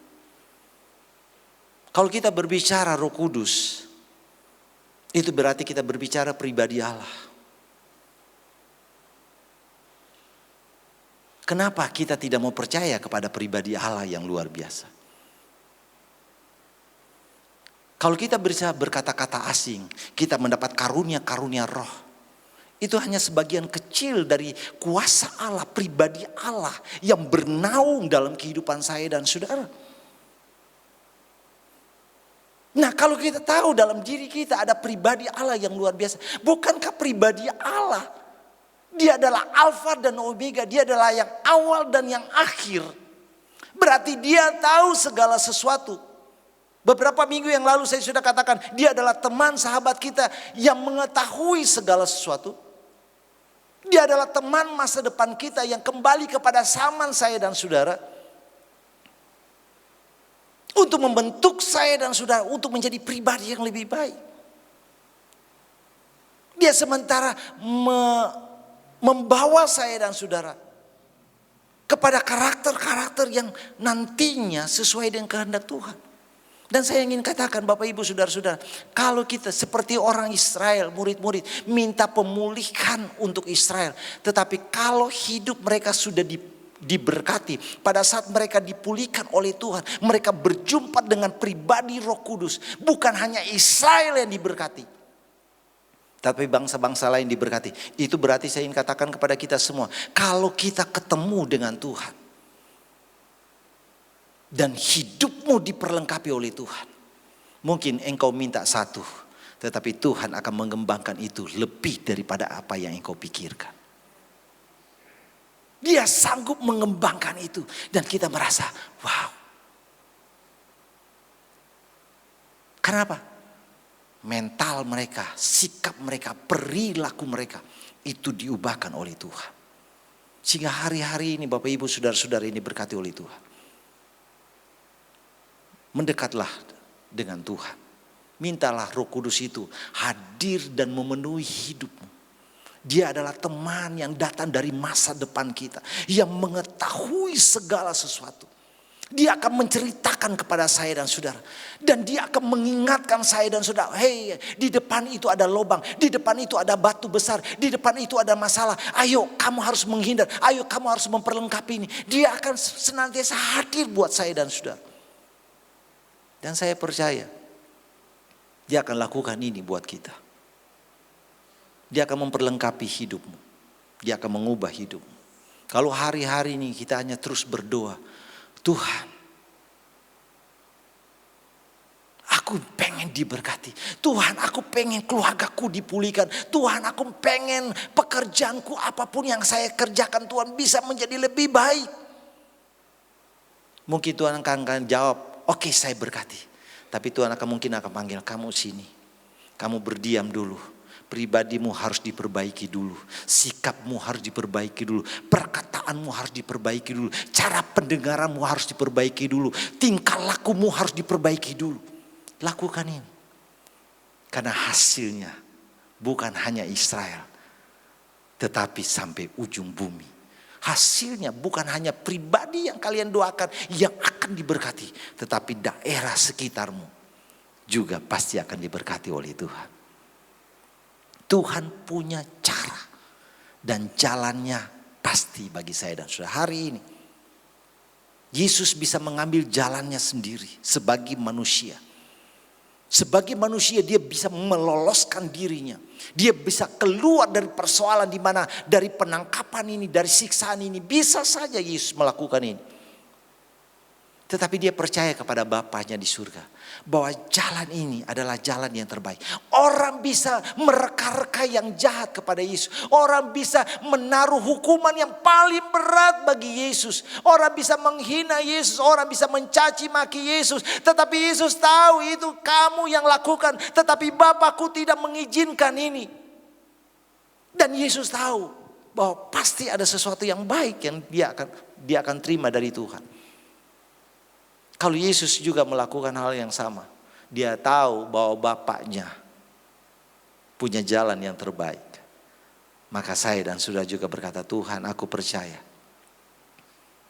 Kalau kita berbicara Roh Kudus, itu berarti kita berbicara pribadi Allah. Kenapa kita tidak mau percaya kepada pribadi Allah yang luar biasa? Kalau kita bisa berkata-kata asing, kita mendapat karunia-karunia roh. Itu hanya sebagian kecil dari kuasa Allah, pribadi Allah yang bernaung dalam kehidupan saya dan saudara. Nah, kalau kita tahu dalam diri kita ada pribadi Allah yang luar biasa. Bukankah pribadi Allah, dia adalah Alfa dan Omega, dia adalah yang awal dan yang akhir. Berarti dia tahu segala sesuatu. Beberapa minggu yang lalu saya sudah katakan, dia adalah teman sahabat kita yang mengetahui segala sesuatu. Dia adalah teman masa depan kita yang kembali kepada zaman saya dan saudara. Untuk membentuk saya dan saudara untuk menjadi pribadi yang lebih baik. Dia sementara membawa saya dan saudara kepada karakter-karakter yang nantinya sesuai dengan kehendak Tuhan. Dan saya ingin katakan Bapak Ibu Saudara-saudara, kalau kita seperti orang Israel, murid-murid minta pemulihan untuk Israel. Tetapi kalau hidup mereka sudah diberkati, pada saat mereka dipulihkan oleh Tuhan, mereka berjumpa dengan pribadi Roh Kudus. Bukan hanya Israel yang diberkati, tapi bangsa-bangsa lain diberkati. Itu berarti saya ingin katakan kepada kita semua, kalau kita ketemu dengan Tuhan dan hidupmu diperlengkapi oleh Tuhan, mungkin engkau minta satu, tetapi Tuhan akan mengembangkan itu lebih daripada apa yang engkau pikirkan. Dia sanggup mengembangkan itu dan kita merasa wow. Kenapa? Mental mereka, sikap mereka, perilaku mereka itu diubahkan oleh Tuhan. Sehingga hari-hari ini Bapak Ibu Saudara-saudara ini berkati oleh Tuhan. Mendekatlah dengan Tuhan. Mintalah Roh Kudus itu hadir dan memenuhi hidupmu. Dia adalah teman yang datang dari masa depan kita, yang mengetahui segala sesuatu. Dia akan menceritakan kepada saya dan saudara. Dan dia akan mengingatkan saya dan saudara. Hei, di depan itu ada lubang. Di depan itu ada batu besar. Di depan itu ada masalah. Ayo kamu harus menghindar. Ayo kamu harus memperlengkapi ini. Dia akan senantiasa hadir buat saya dan saudara. Dan saya percaya dia akan lakukan ini buat kita. Dia akan memperlengkapi hidupmu. Dia akan mengubah hidupmu. Kalau hari-hari ini kita hanya terus berdoa, Tuhan, aku pengen diberkati. Tuhan, aku pengen keluargaku dipulihkan. Tuhan, aku pengen pekerjaanku apapun yang saya kerjakan Tuhan bisa menjadi lebih baik. Mungkin Tuhan akan jawab, oke, saya berkati. Tapi Tuhan mungkin akan panggil kamu sini. Kamu berdiam dulu. Pribadimu harus diperbaiki dulu. Sikapmu harus diperbaiki dulu. Perkataanmu harus diperbaiki dulu. Cara pendengaranmu harus diperbaiki dulu. Tingkah lakumu harus diperbaiki dulu. Lakukan ini. Karena hasilnya bukan hanya Israel, tetapi sampai ujung bumi. Hasilnya bukan hanya pribadi yang kalian doakan yang akan diberkati, tetapi daerah sekitarmu juga pasti akan diberkati oleh Tuhan. Tuhan punya cara dan jalannya pasti bagi saya dan saudara. Hari ini Yesus bisa mengambil jalannya sendiri sebagai manusia. Sebagai manusia dia bisa meloloskan dirinya. Dia bisa keluar dari persoalan di mana dari penangkapan ini, dari siksaan ini. Bisa saja Yesus melakukan ini. Tetapi dia percaya kepada Bapaknya di surga. Bahwa jalan ini adalah jalan yang terbaik. Orang bisa mereka-reka yang jahat kepada Yesus. Orang bisa menaruh hukuman yang paling berat bagi Yesus. Orang bisa menghina Yesus. Orang bisa mencaci maki Yesus. Tetapi Yesus tahu itu kamu yang lakukan. Tetapi Bapakku tidak mengizinkan ini. Dan Yesus tahu bahwa pasti ada sesuatu yang baik yang dia akan terima dari Tuhan. Kalau Yesus juga melakukan hal yang sama, dia tahu bahwa Bapaknya punya jalan yang terbaik. Maka saya dan saudara juga berkata, Tuhan, aku percaya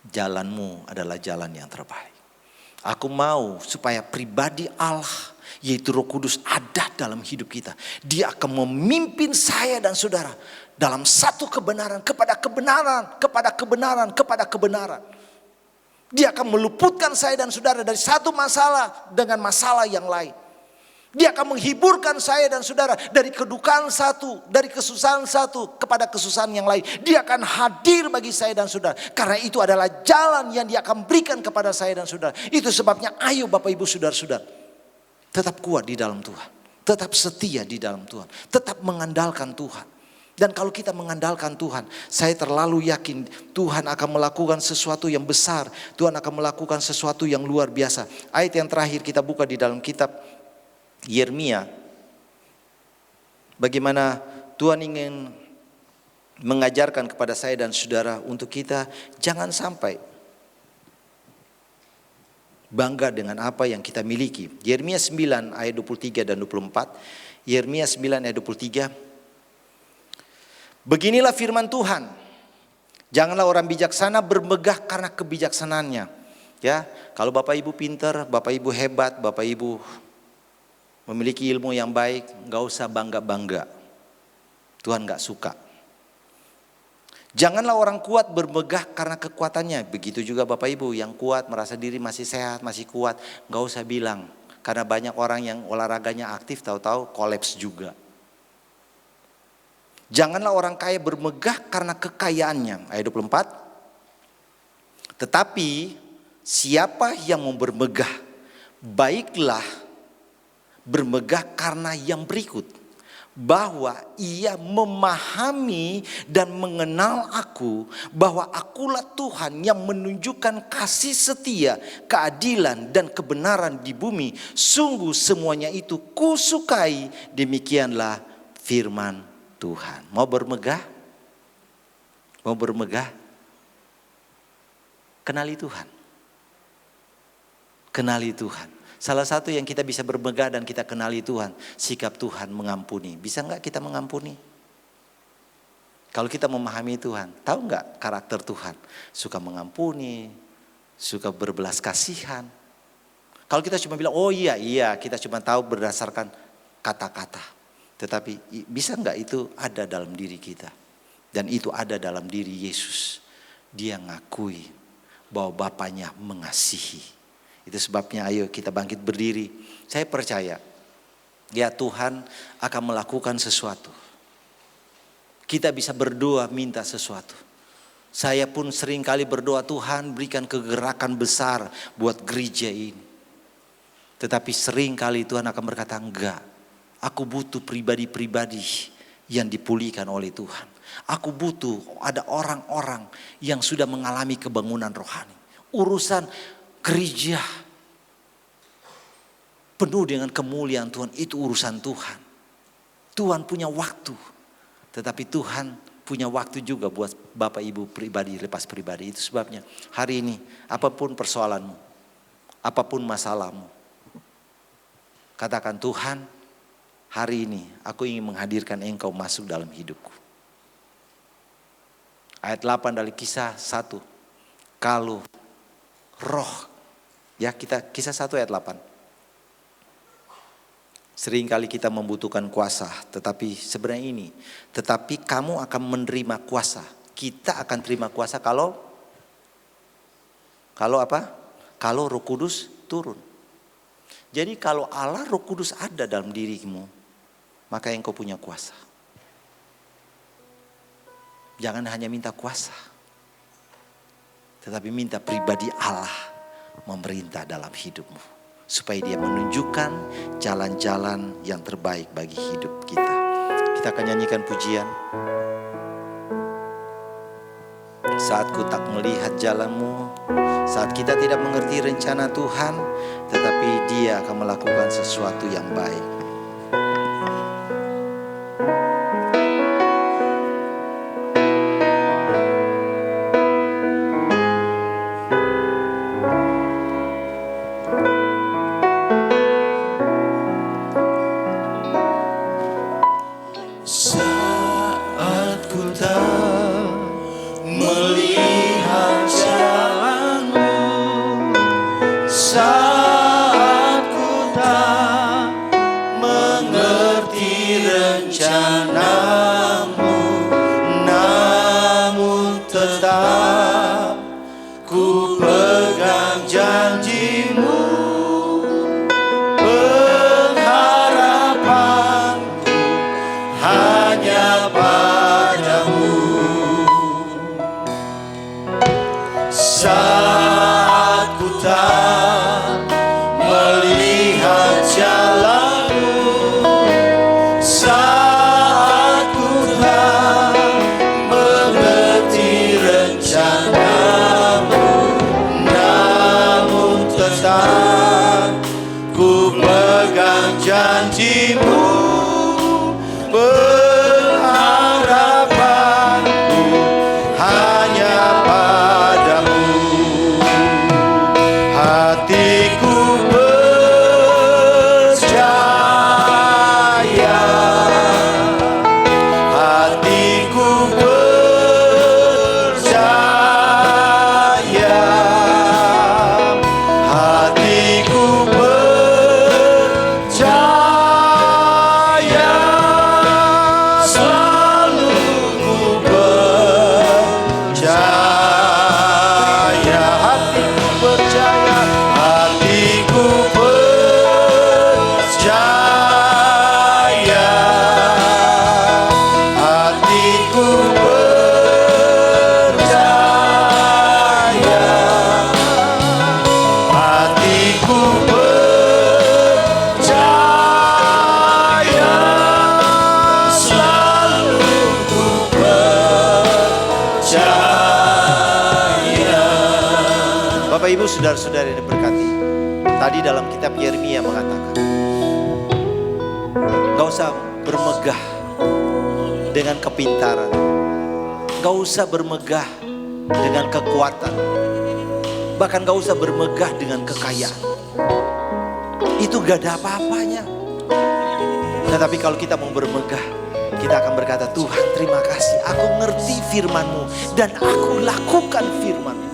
jalanmu adalah jalan yang terbaik. Aku mau supaya pribadi Allah, yaitu Roh Kudus ada dalam hidup kita. Dia akan memimpin saya dan saudara dalam satu kebenaran, kepada kebenaran, kepada kebenaran, kepada kebenaran. Dia akan meluputkan saya dan saudara dari satu masalah dengan masalah yang lain. Dia akan menghiburkan saya dan saudara dari kedukaan satu, dari kesusahan satu kepada kesusahan yang lain. Dia akan hadir bagi saya dan saudara. Karena itu adalah jalan yang dia akan berikan kepada saya dan saudara. Itu sebabnya ayo Bapak Ibu saudara-saudara, tetap kuat di dalam Tuhan. Tetap setia di dalam Tuhan. Tetap mengandalkan Tuhan. Dan kalau kita mengandalkan Tuhan, saya terlalu yakin Tuhan akan melakukan sesuatu yang besar. Tuhan akan melakukan sesuatu yang luar biasa. Ayat yang terakhir kita buka di dalam kitab Yeremia. Bagaimana Tuhan ingin mengajarkan kepada saya dan saudara untuk kita jangan sampai bangga dengan apa yang kita miliki. Yeremia 9 ayat 23 dan 24. Yeremia 9 ayat 23. Beginilah firman Tuhan. Janganlah orang bijaksana bermegah karena kebijaksanaannya. Ya, kalau Bapak Ibu pintar, Bapak Ibu hebat, Bapak Ibu memiliki ilmu yang baik, gak usah bangga-bangga. Tuhan gak suka. Janganlah orang kuat bermegah karena kekuatannya. Begitu juga Bapak Ibu yang kuat, merasa diri masih sehat, masih kuat. Gak usah bilang. Karena banyak orang yang olahraganya aktif, tahu-tahu kolaps juga. Janganlah orang kaya bermegah karena kekayaannya. Ayat 24. Tetapi siapa yang mau bermegah, baiklah bermegah karena yang berikut, bahwa ia memahami dan mengenal aku, bahwa akulah Tuhan yang menunjukkan kasih setia, keadilan dan kebenaran di bumi. Sungguh semuanya itu kusukai. Demikianlah firman Tuhan. Mau bermegah? Mau bermegah? Kenali Tuhan. Kenali Tuhan. Salah satu yang kita bisa bermegah dan kita kenali Tuhan, sikap Tuhan mengampuni. Bisa enggak kita mengampuni? Kalau kita memahami Tuhan, tahu enggak karakter Tuhan? Suka mengampuni, suka berbelas kasihan. Kalau kita cuma bilang, oh iya, kita cuma tahu berdasarkan kata-kata. Tetapi bisa enggak itu ada dalam diri kita? Dan itu ada dalam diri Yesus. Dia ngakui bahwa Bapaknya mengasihi. Itu sebabnya ayo kita bangkit berdiri. Saya percaya ya Tuhan akan melakukan sesuatu. Kita bisa berdoa minta sesuatu. Saya pun sering kali berdoa, Tuhan berikan kegerakan besar buat gereja ini. Tetapi sering kali Tuhan akan berkata enggak. Aku butuh pribadi-pribadi yang dipulihkan oleh Tuhan. Aku butuh ada orang-orang yang sudah mengalami kebangunan rohani. Urusan gereja penuh dengan kemuliaan Tuhan, itu urusan Tuhan. Tuhan punya waktu, tetapi Tuhan punya waktu juga buat Bapak Ibu pribadi, lepas pribadi. Itu sebabnya hari ini apapun persoalanmu, apapun masalahmu, katakan Tuhan, hari ini aku ingin menghadirkan Engkau masuk dalam hidupku. Ayat 8 dari Kisah 1. Kalau roh, ya kita Kisah 1 ayat 8. Seringkali kita membutuhkan kuasa, tetapi sebenarnya ini, tetapi kamu akan menerima kuasa. Kita akan terima kuasa kalau apa? Kalau Roh Kudus turun. Jadi kalau Allah Roh Kudus ada dalam dirimu, maka engkau punya kuasa. Jangan hanya minta kuasa, tetapi minta pribadi Allah memerintah dalam hidupmu. Supaya dia menunjukkan jalan-jalan yang terbaik bagi hidup kita. Kita akan nyanyikan pujian. Saat ku tak melihat jalanmu, saat kita tidak mengerti rencana Tuhan, tetapi dia akan melakukan sesuatu yang baik. ku pegang janjimu, pengharapanku hanya padamu. Hatiku percaya, hatiku percaya, hatiku percaya, selalu ku percaya. Hatiku percaya, hatiku percaya, hatiku percaya, hatiku percaya, selalu ku percaya. Bapak Ibu saudara-saudara yang diberkati, tadi dalam kitab Yeremia mengatakan, gak usah bermegah dengan kepintaran, gak usah bermegah dengan kekuatan, bahkan gak usah bermegah dengan kekayaan. Itu gak ada apa-apanya. Tetapi kalau kita mau bermegah, kita akan berkata, Tuhan terima kasih, aku ngerti firman-Mu dan aku lakukan firman-Mu.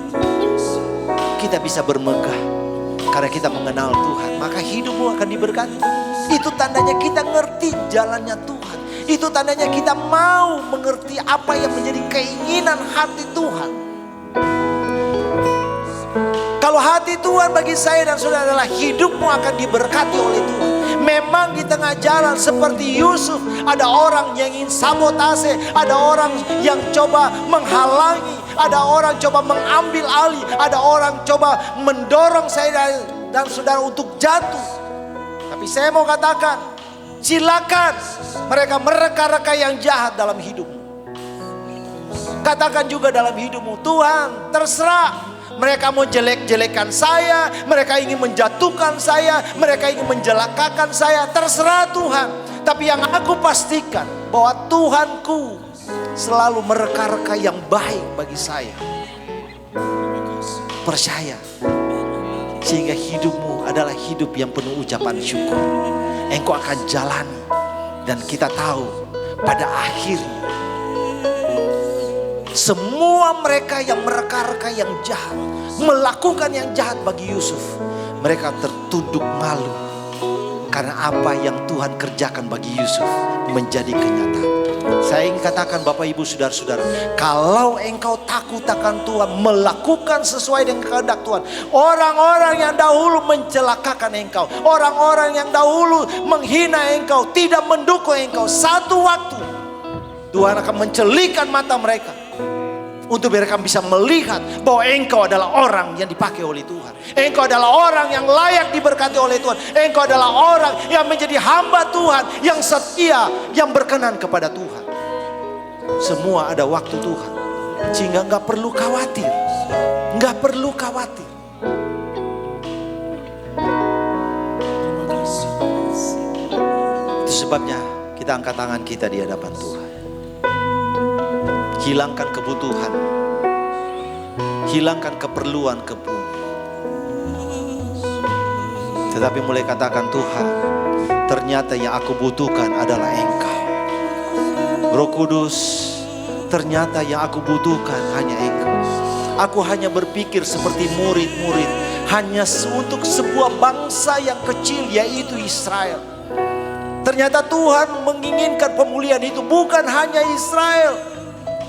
Kita bisa bermegah karena kita mengenal Tuhan, maka hidupmu akan diberkati. Itu tandanya kita ngerti jalannya Tuhan. Itu tandanya kita mau mengerti apa yang menjadi keinginan hati Tuhan. Kalau hati Tuhan bagi saya dan saudara adalah hidupmu akan diberkati oleh Tuhan. Memang di tengah jalan seperti Yusuf, ada orang yang ingin sabotase, ada orang yang coba menghalangi, ada orang coba mengambil alih, ada orang coba mendorong saya dan saudara untuk jatuh. Tapi saya mau katakan, silakan mereka mereka-reka yang jahat dalam hidupmu. Katakan juga dalam hidupmu, Tuhan terserah. Mereka mau jelek-jelekan saya, mereka ingin menjatuhkan saya, mereka ingin menjelakakan saya, terserah Tuhan. Tapi yang aku pastikan bahwa Tuhanku selalu mereka-reka yang baik bagi saya. Percaya, sehingga hidupmu adalah hidup yang penuh ucapan syukur. Engkau akan jalani, dan kita tahu pada akhirnya semua mereka yang mereka-reka yang jahat, melakukan yang jahat bagi Yusuf, mereka tertunduk malu. Karena apa yang Tuhan kerjakan bagi Yusuf menjadi kenyataan. Saya ingin katakan Bapak Ibu saudara-saudara, kalau engkau takut akan Tuhan, melakukan sesuai dengan kehendak Tuhan, orang-orang yang dahulu mencelakakan engkau, orang-orang yang dahulu menghina engkau, tidak mendukung engkau, satu waktu Tuhan akan mencelikan mata mereka untuk mereka bisa melihat bahwa engkau adalah orang yang dipakai oleh Tuhan. Engkau adalah orang yang layak diberkati oleh Tuhan. Engkau adalah orang yang menjadi hamba Tuhan, yang setia, yang berkenan kepada Tuhan. Semua ada waktu Tuhan, sehingga gak perlu khawatir. Gak perlu khawatir. Itu sebabnya kita angkat tangan kita di hadapan Tuhan. Hilangkan kebutuhan, hilangkan keperluan tetapi mulai katakan, Tuhan ternyata yang aku butuhkan adalah Engkau. Roh Kudus, ternyata yang aku butuhkan hanya Engkau. Aku hanya berpikir seperti murid-murid, hanya untuk sebuah bangsa yang kecil, yaitu Israel. Ternyata Tuhan menginginkan pemulihan itu bukan hanya Israel,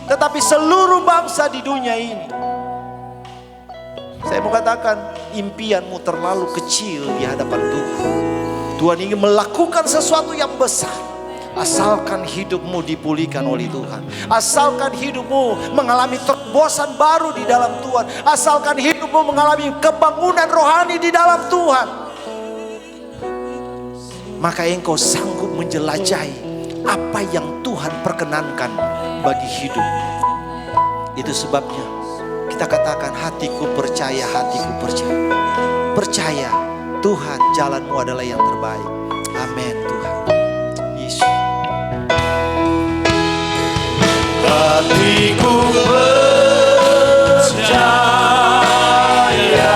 tetapi seluruh bangsa di dunia ini. Saya mau katakan, impianmu terlalu kecil di hadapan Tuhan. Tuhan ingin melakukan sesuatu yang besar. Asalkan hidupmu dipulihkan oleh Tuhan. Asalkan hidupmu mengalami terobosan baru di dalam Tuhan. Asalkan hidupmu mengalami kebangunan rohani di dalam Tuhan. Maka engkau sanggup menjelajahi apa yang Tuhan perkenankan bagi hidup. Itu sebabnya kita katakan, hatiku percaya, hatiku percaya. Percaya Tuhan, jalan-Mu adalah yang terbaik. Amin Tuhan. Yesus. Hatiku percaya,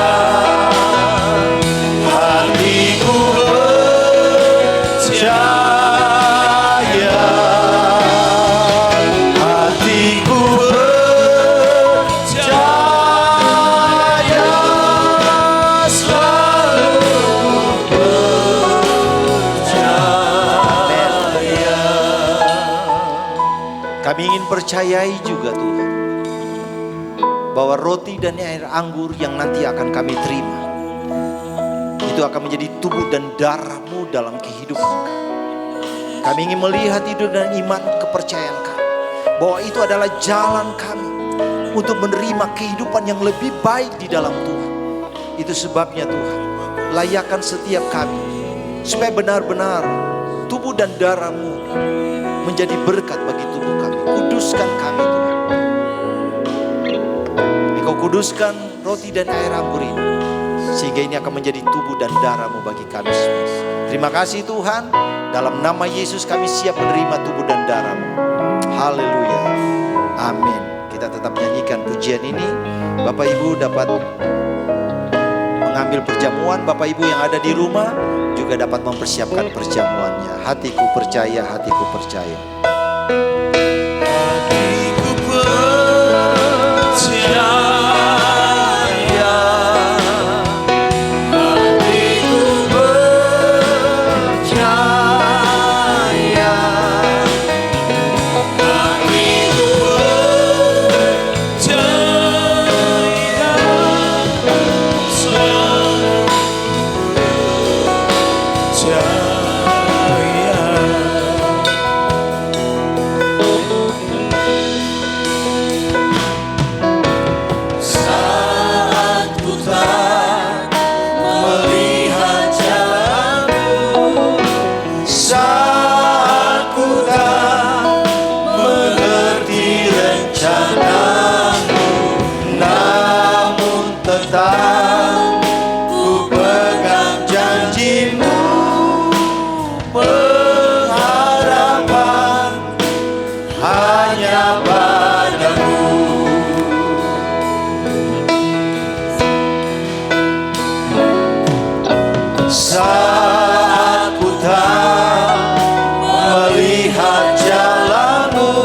hatiku percaya, hatiku percaya, selalu percaya. Kami ingin percayai juga Tuhan, bahwa roti dan air anggur yang nanti akan kami terima, itu akan menjadi tubuh dan darah-Mu dalam kehidupan kami. Kami ingin melihat hidup dan iman kepercayaan kami, bahwa itu adalah jalan kami untuk menerima kehidupan yang lebih baik di dalam Tuhan. Itu sebabnya Tuhan, layakkan setiap kami, supaya benar-benar tubuh dan darah-Mu menjadi berkat bagi tubuh kami. Kuduskan kami Tuhan. Engkau kuduskan roti dan air anggur ini, sehingga ini akan menjadi tubuh dan darah-Mu bagi kami semua. Terima kasih Tuhan. Dalam nama Yesus kami siap menerima tubuh dan darah-Mu. Haleluya. Amin. Kita tetap nyanyikan pujian ini. Bapak Ibu dapat mengambil perjamuan. Bapak Ibu yang ada di rumah juga dapat mempersiapkan perjamuannya. Hatiku percaya, hatiku percaya. Hatiku percaya, hatiku percaya, hatiku percaya, selalu percaya. Saat ku tak melihat jalanmu, saat ku tak mengerti rencanamu, namun tetap ku pegang janjimu, pengharapan hanya padamu. Saat ku tak melihat jalanmu,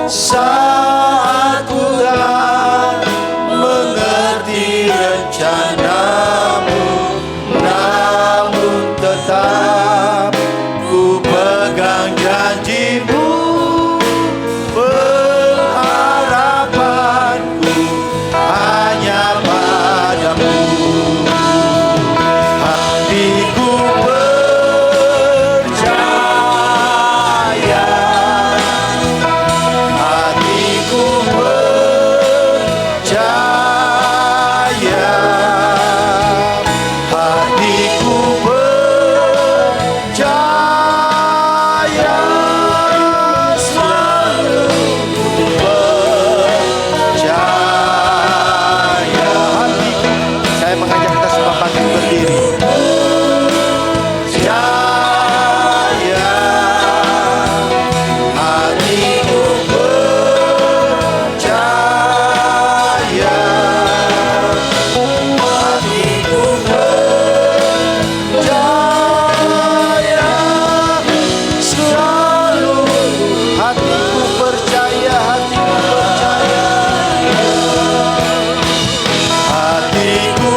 saat ku tak mengerti rencanamu, namun tetap ku pegang janjimu, pengharapanku hanya padamu. Hatiku percaya, hatiku percaya, hatiku percaya, selalu percaya. Hatiku, saya mengajak kita semua bangkit berdiri. Percaya, hatiku percaya, hatiku percaya, selalu Hatiku percaya, hatiku percaya. hatiku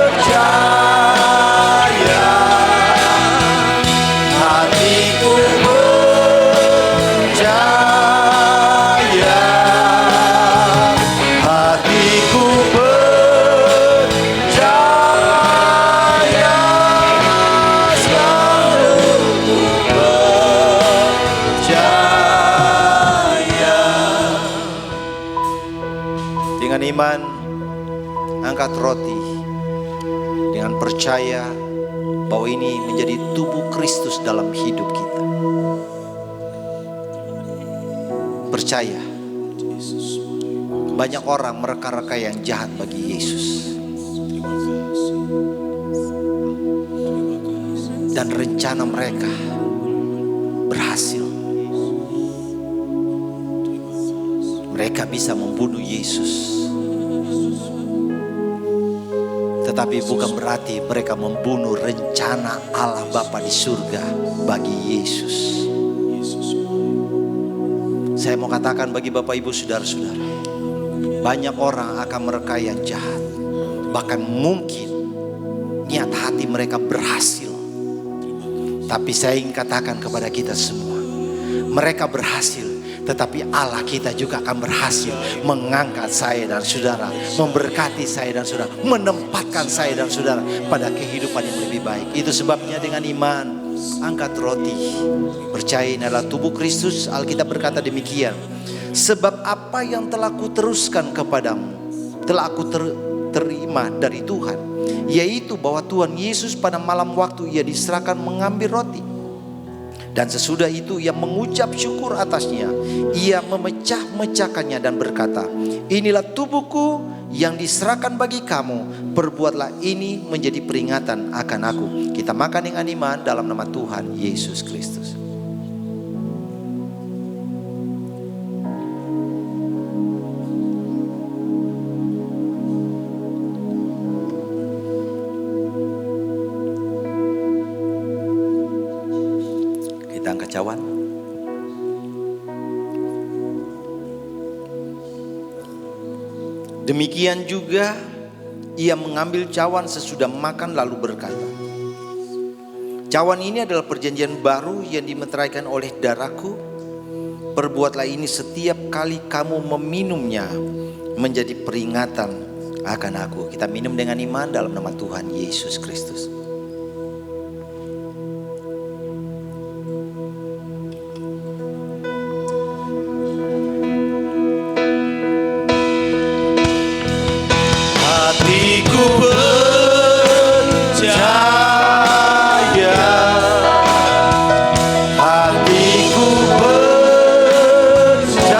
percaya, hatiku percaya, hatiku percaya, selalu percaya. Dengan iman, angkat roti. Dengan percaya bahwa ini menjadi tubuh Kristus dalam hidup kita. Percaya. Banyak orang mereka-reka yang jahat bagi Yesus. dan rencana mereka berhasil. Mereka bisa membunuh Yesus, tetapi bukan berarti mereka membunuh rencana Allah Bapa di surga bagi Yesus. Saya mau katakan bagi Bapak Ibu saudara-saudara, banyak orang akan mereka yang jahat, bahkan mungkin niat hati mereka berhasil. Tapi saya ingin katakan kepada kita semua, mereka berhasil, tetapi Allah kita juga akan berhasil mengangkat saya dan saudara, memberkati saya dan saudara, menempatkan saya dan saudara pada kehidupan yang lebih baik. Itu sebabnya dengan iman, angkat roti, percaya ini adalah tubuh Kristus. Alkitab berkata demikian, sebab apa yang telah kuteruskan kepadamu telah aku terima dari Tuhan, yaitu bahwa Tuhan Yesus pada malam waktu ia diserahkan mengambil roti, dan sesudah itu ia mengucap syukur atasnya, ia memecah-mecahkannya dan berkata, inilah tubuhku yang diserahkan bagi kamu, perbuatlah ini menjadi peringatan akan aku. Kita makan dengan iman dalam nama Tuhan Yesus Kristus. Kita angkat cawan. Demikian juga ia mengambil cawan sesudah makan lalu berkata, cawan ini adalah perjanjian baru yang dimeteraikan oleh darahku. Perbuatlah ini setiap kali kamu meminumnya menjadi peringatan akan aku. Kita minum dengan iman dalam nama Tuhan Yesus Kristus. Hatiku percaya, hatiku percaya,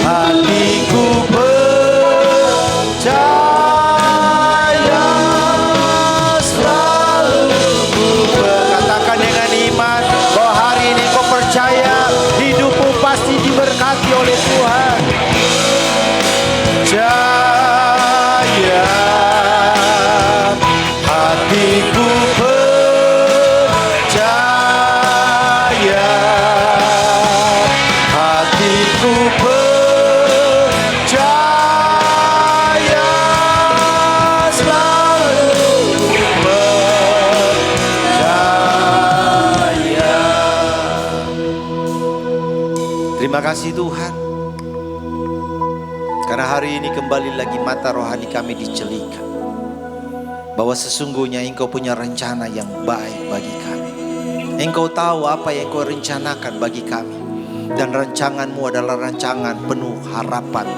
hatiku percaya, selalu ku Katakan dengan iman bahwa hari ini kau percaya hidupmu pasti diberkati oleh Tuhan. percaya, hatiku percaya, hatiku percaya, selalu percaya. Terima kasih Tuhan, karena hari ini kembali lagi mata rohani kami dicelikan, bahwa sesungguhnya Engkau punya rencana yang baik bagi kami. Engkau tahu apa yang Engkau rencanakan bagi kami, dan rancangan-Mu adalah rancangan penuh harapan.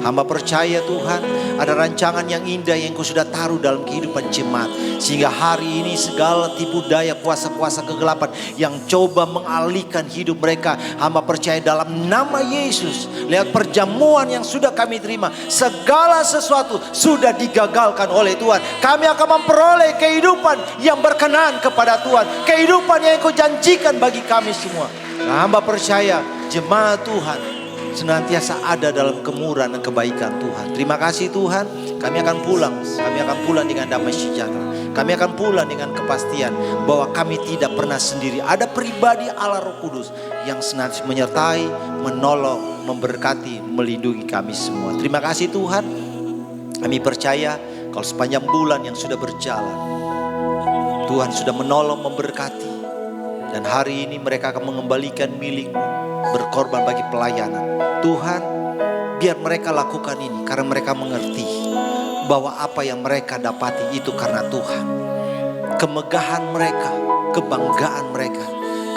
Hamba percaya Tuhan, ada rancangan yang indah yang Engkau sudah taruh dalam kehidupan jemaat, sehingga hari ini segala tipu daya kuasa-kuasa kegelapan yang coba mengalihkan hidup mereka, hamba percaya dalam nama Yesus, lewat perjamuan yang sudah kami terima, segala sesuatu sudah digagalkan oleh Tuhan. Kami akan memperoleh kehidupan yang berkenan kepada Tuhan, kehidupan yang Engkau janjikan bagi kami semua. Nah, hamba percaya jemaat Tuhan senantiasa ada dalam kemurahan dan kebaikan Tuhan. Terima kasih Tuhan, kami akan pulang dengan damai sejahtera. Kami akan pulang dengan kepastian bahwa kami tidak pernah sendiri. Ada pribadi Allah Roh Kudus yang senantiasa menyertai, menolong, memberkati, melindungi kami semua. Terima kasih Tuhan. Kami percaya kalau sepanjang bulan yang sudah berjalan, Tuhan sudah menolong, memberkati, dan hari ini mereka akan mengembalikan milik-Mu, berkorban bagi pelayanan. Tuhan, biar mereka lakukan ini karena mereka mengerti bahwa apa yang mereka dapati itu karena Tuhan. Kemegahan mereka, kebanggaan mereka,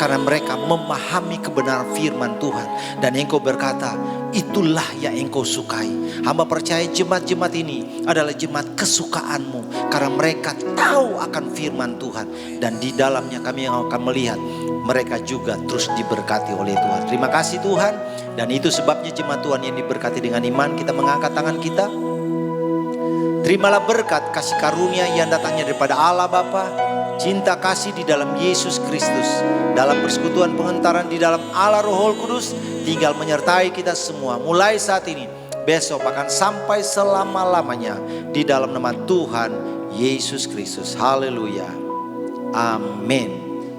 karena mereka memahami kebenaran firman Tuhan. Dan Engkau berkata, itulah yang Engkau sukai. Hamba percaya jemaat-jemaat ini adalah jemaat kesukaan-Mu, karena mereka tahu akan firman Tuhan. Dan di dalamnya kami akan melihat mereka juga terus diberkati oleh Tuhan. Terima kasih Tuhan. Dan itu sebabnya jemaat Tuhan yang diberkati dengan iman, kita mengangkat tangan kita. Terimalah berkat kasih karunia yang datangnya daripada Allah Bapa, cinta kasih di dalam Yesus Kristus, dalam persekutuan pengentaran di dalam Allah Roh Kudus, tinggal menyertai kita semua mulai saat ini, besok akan sampai selama-lamanya di dalam nama Tuhan Yesus Kristus. Haleluya. Amin.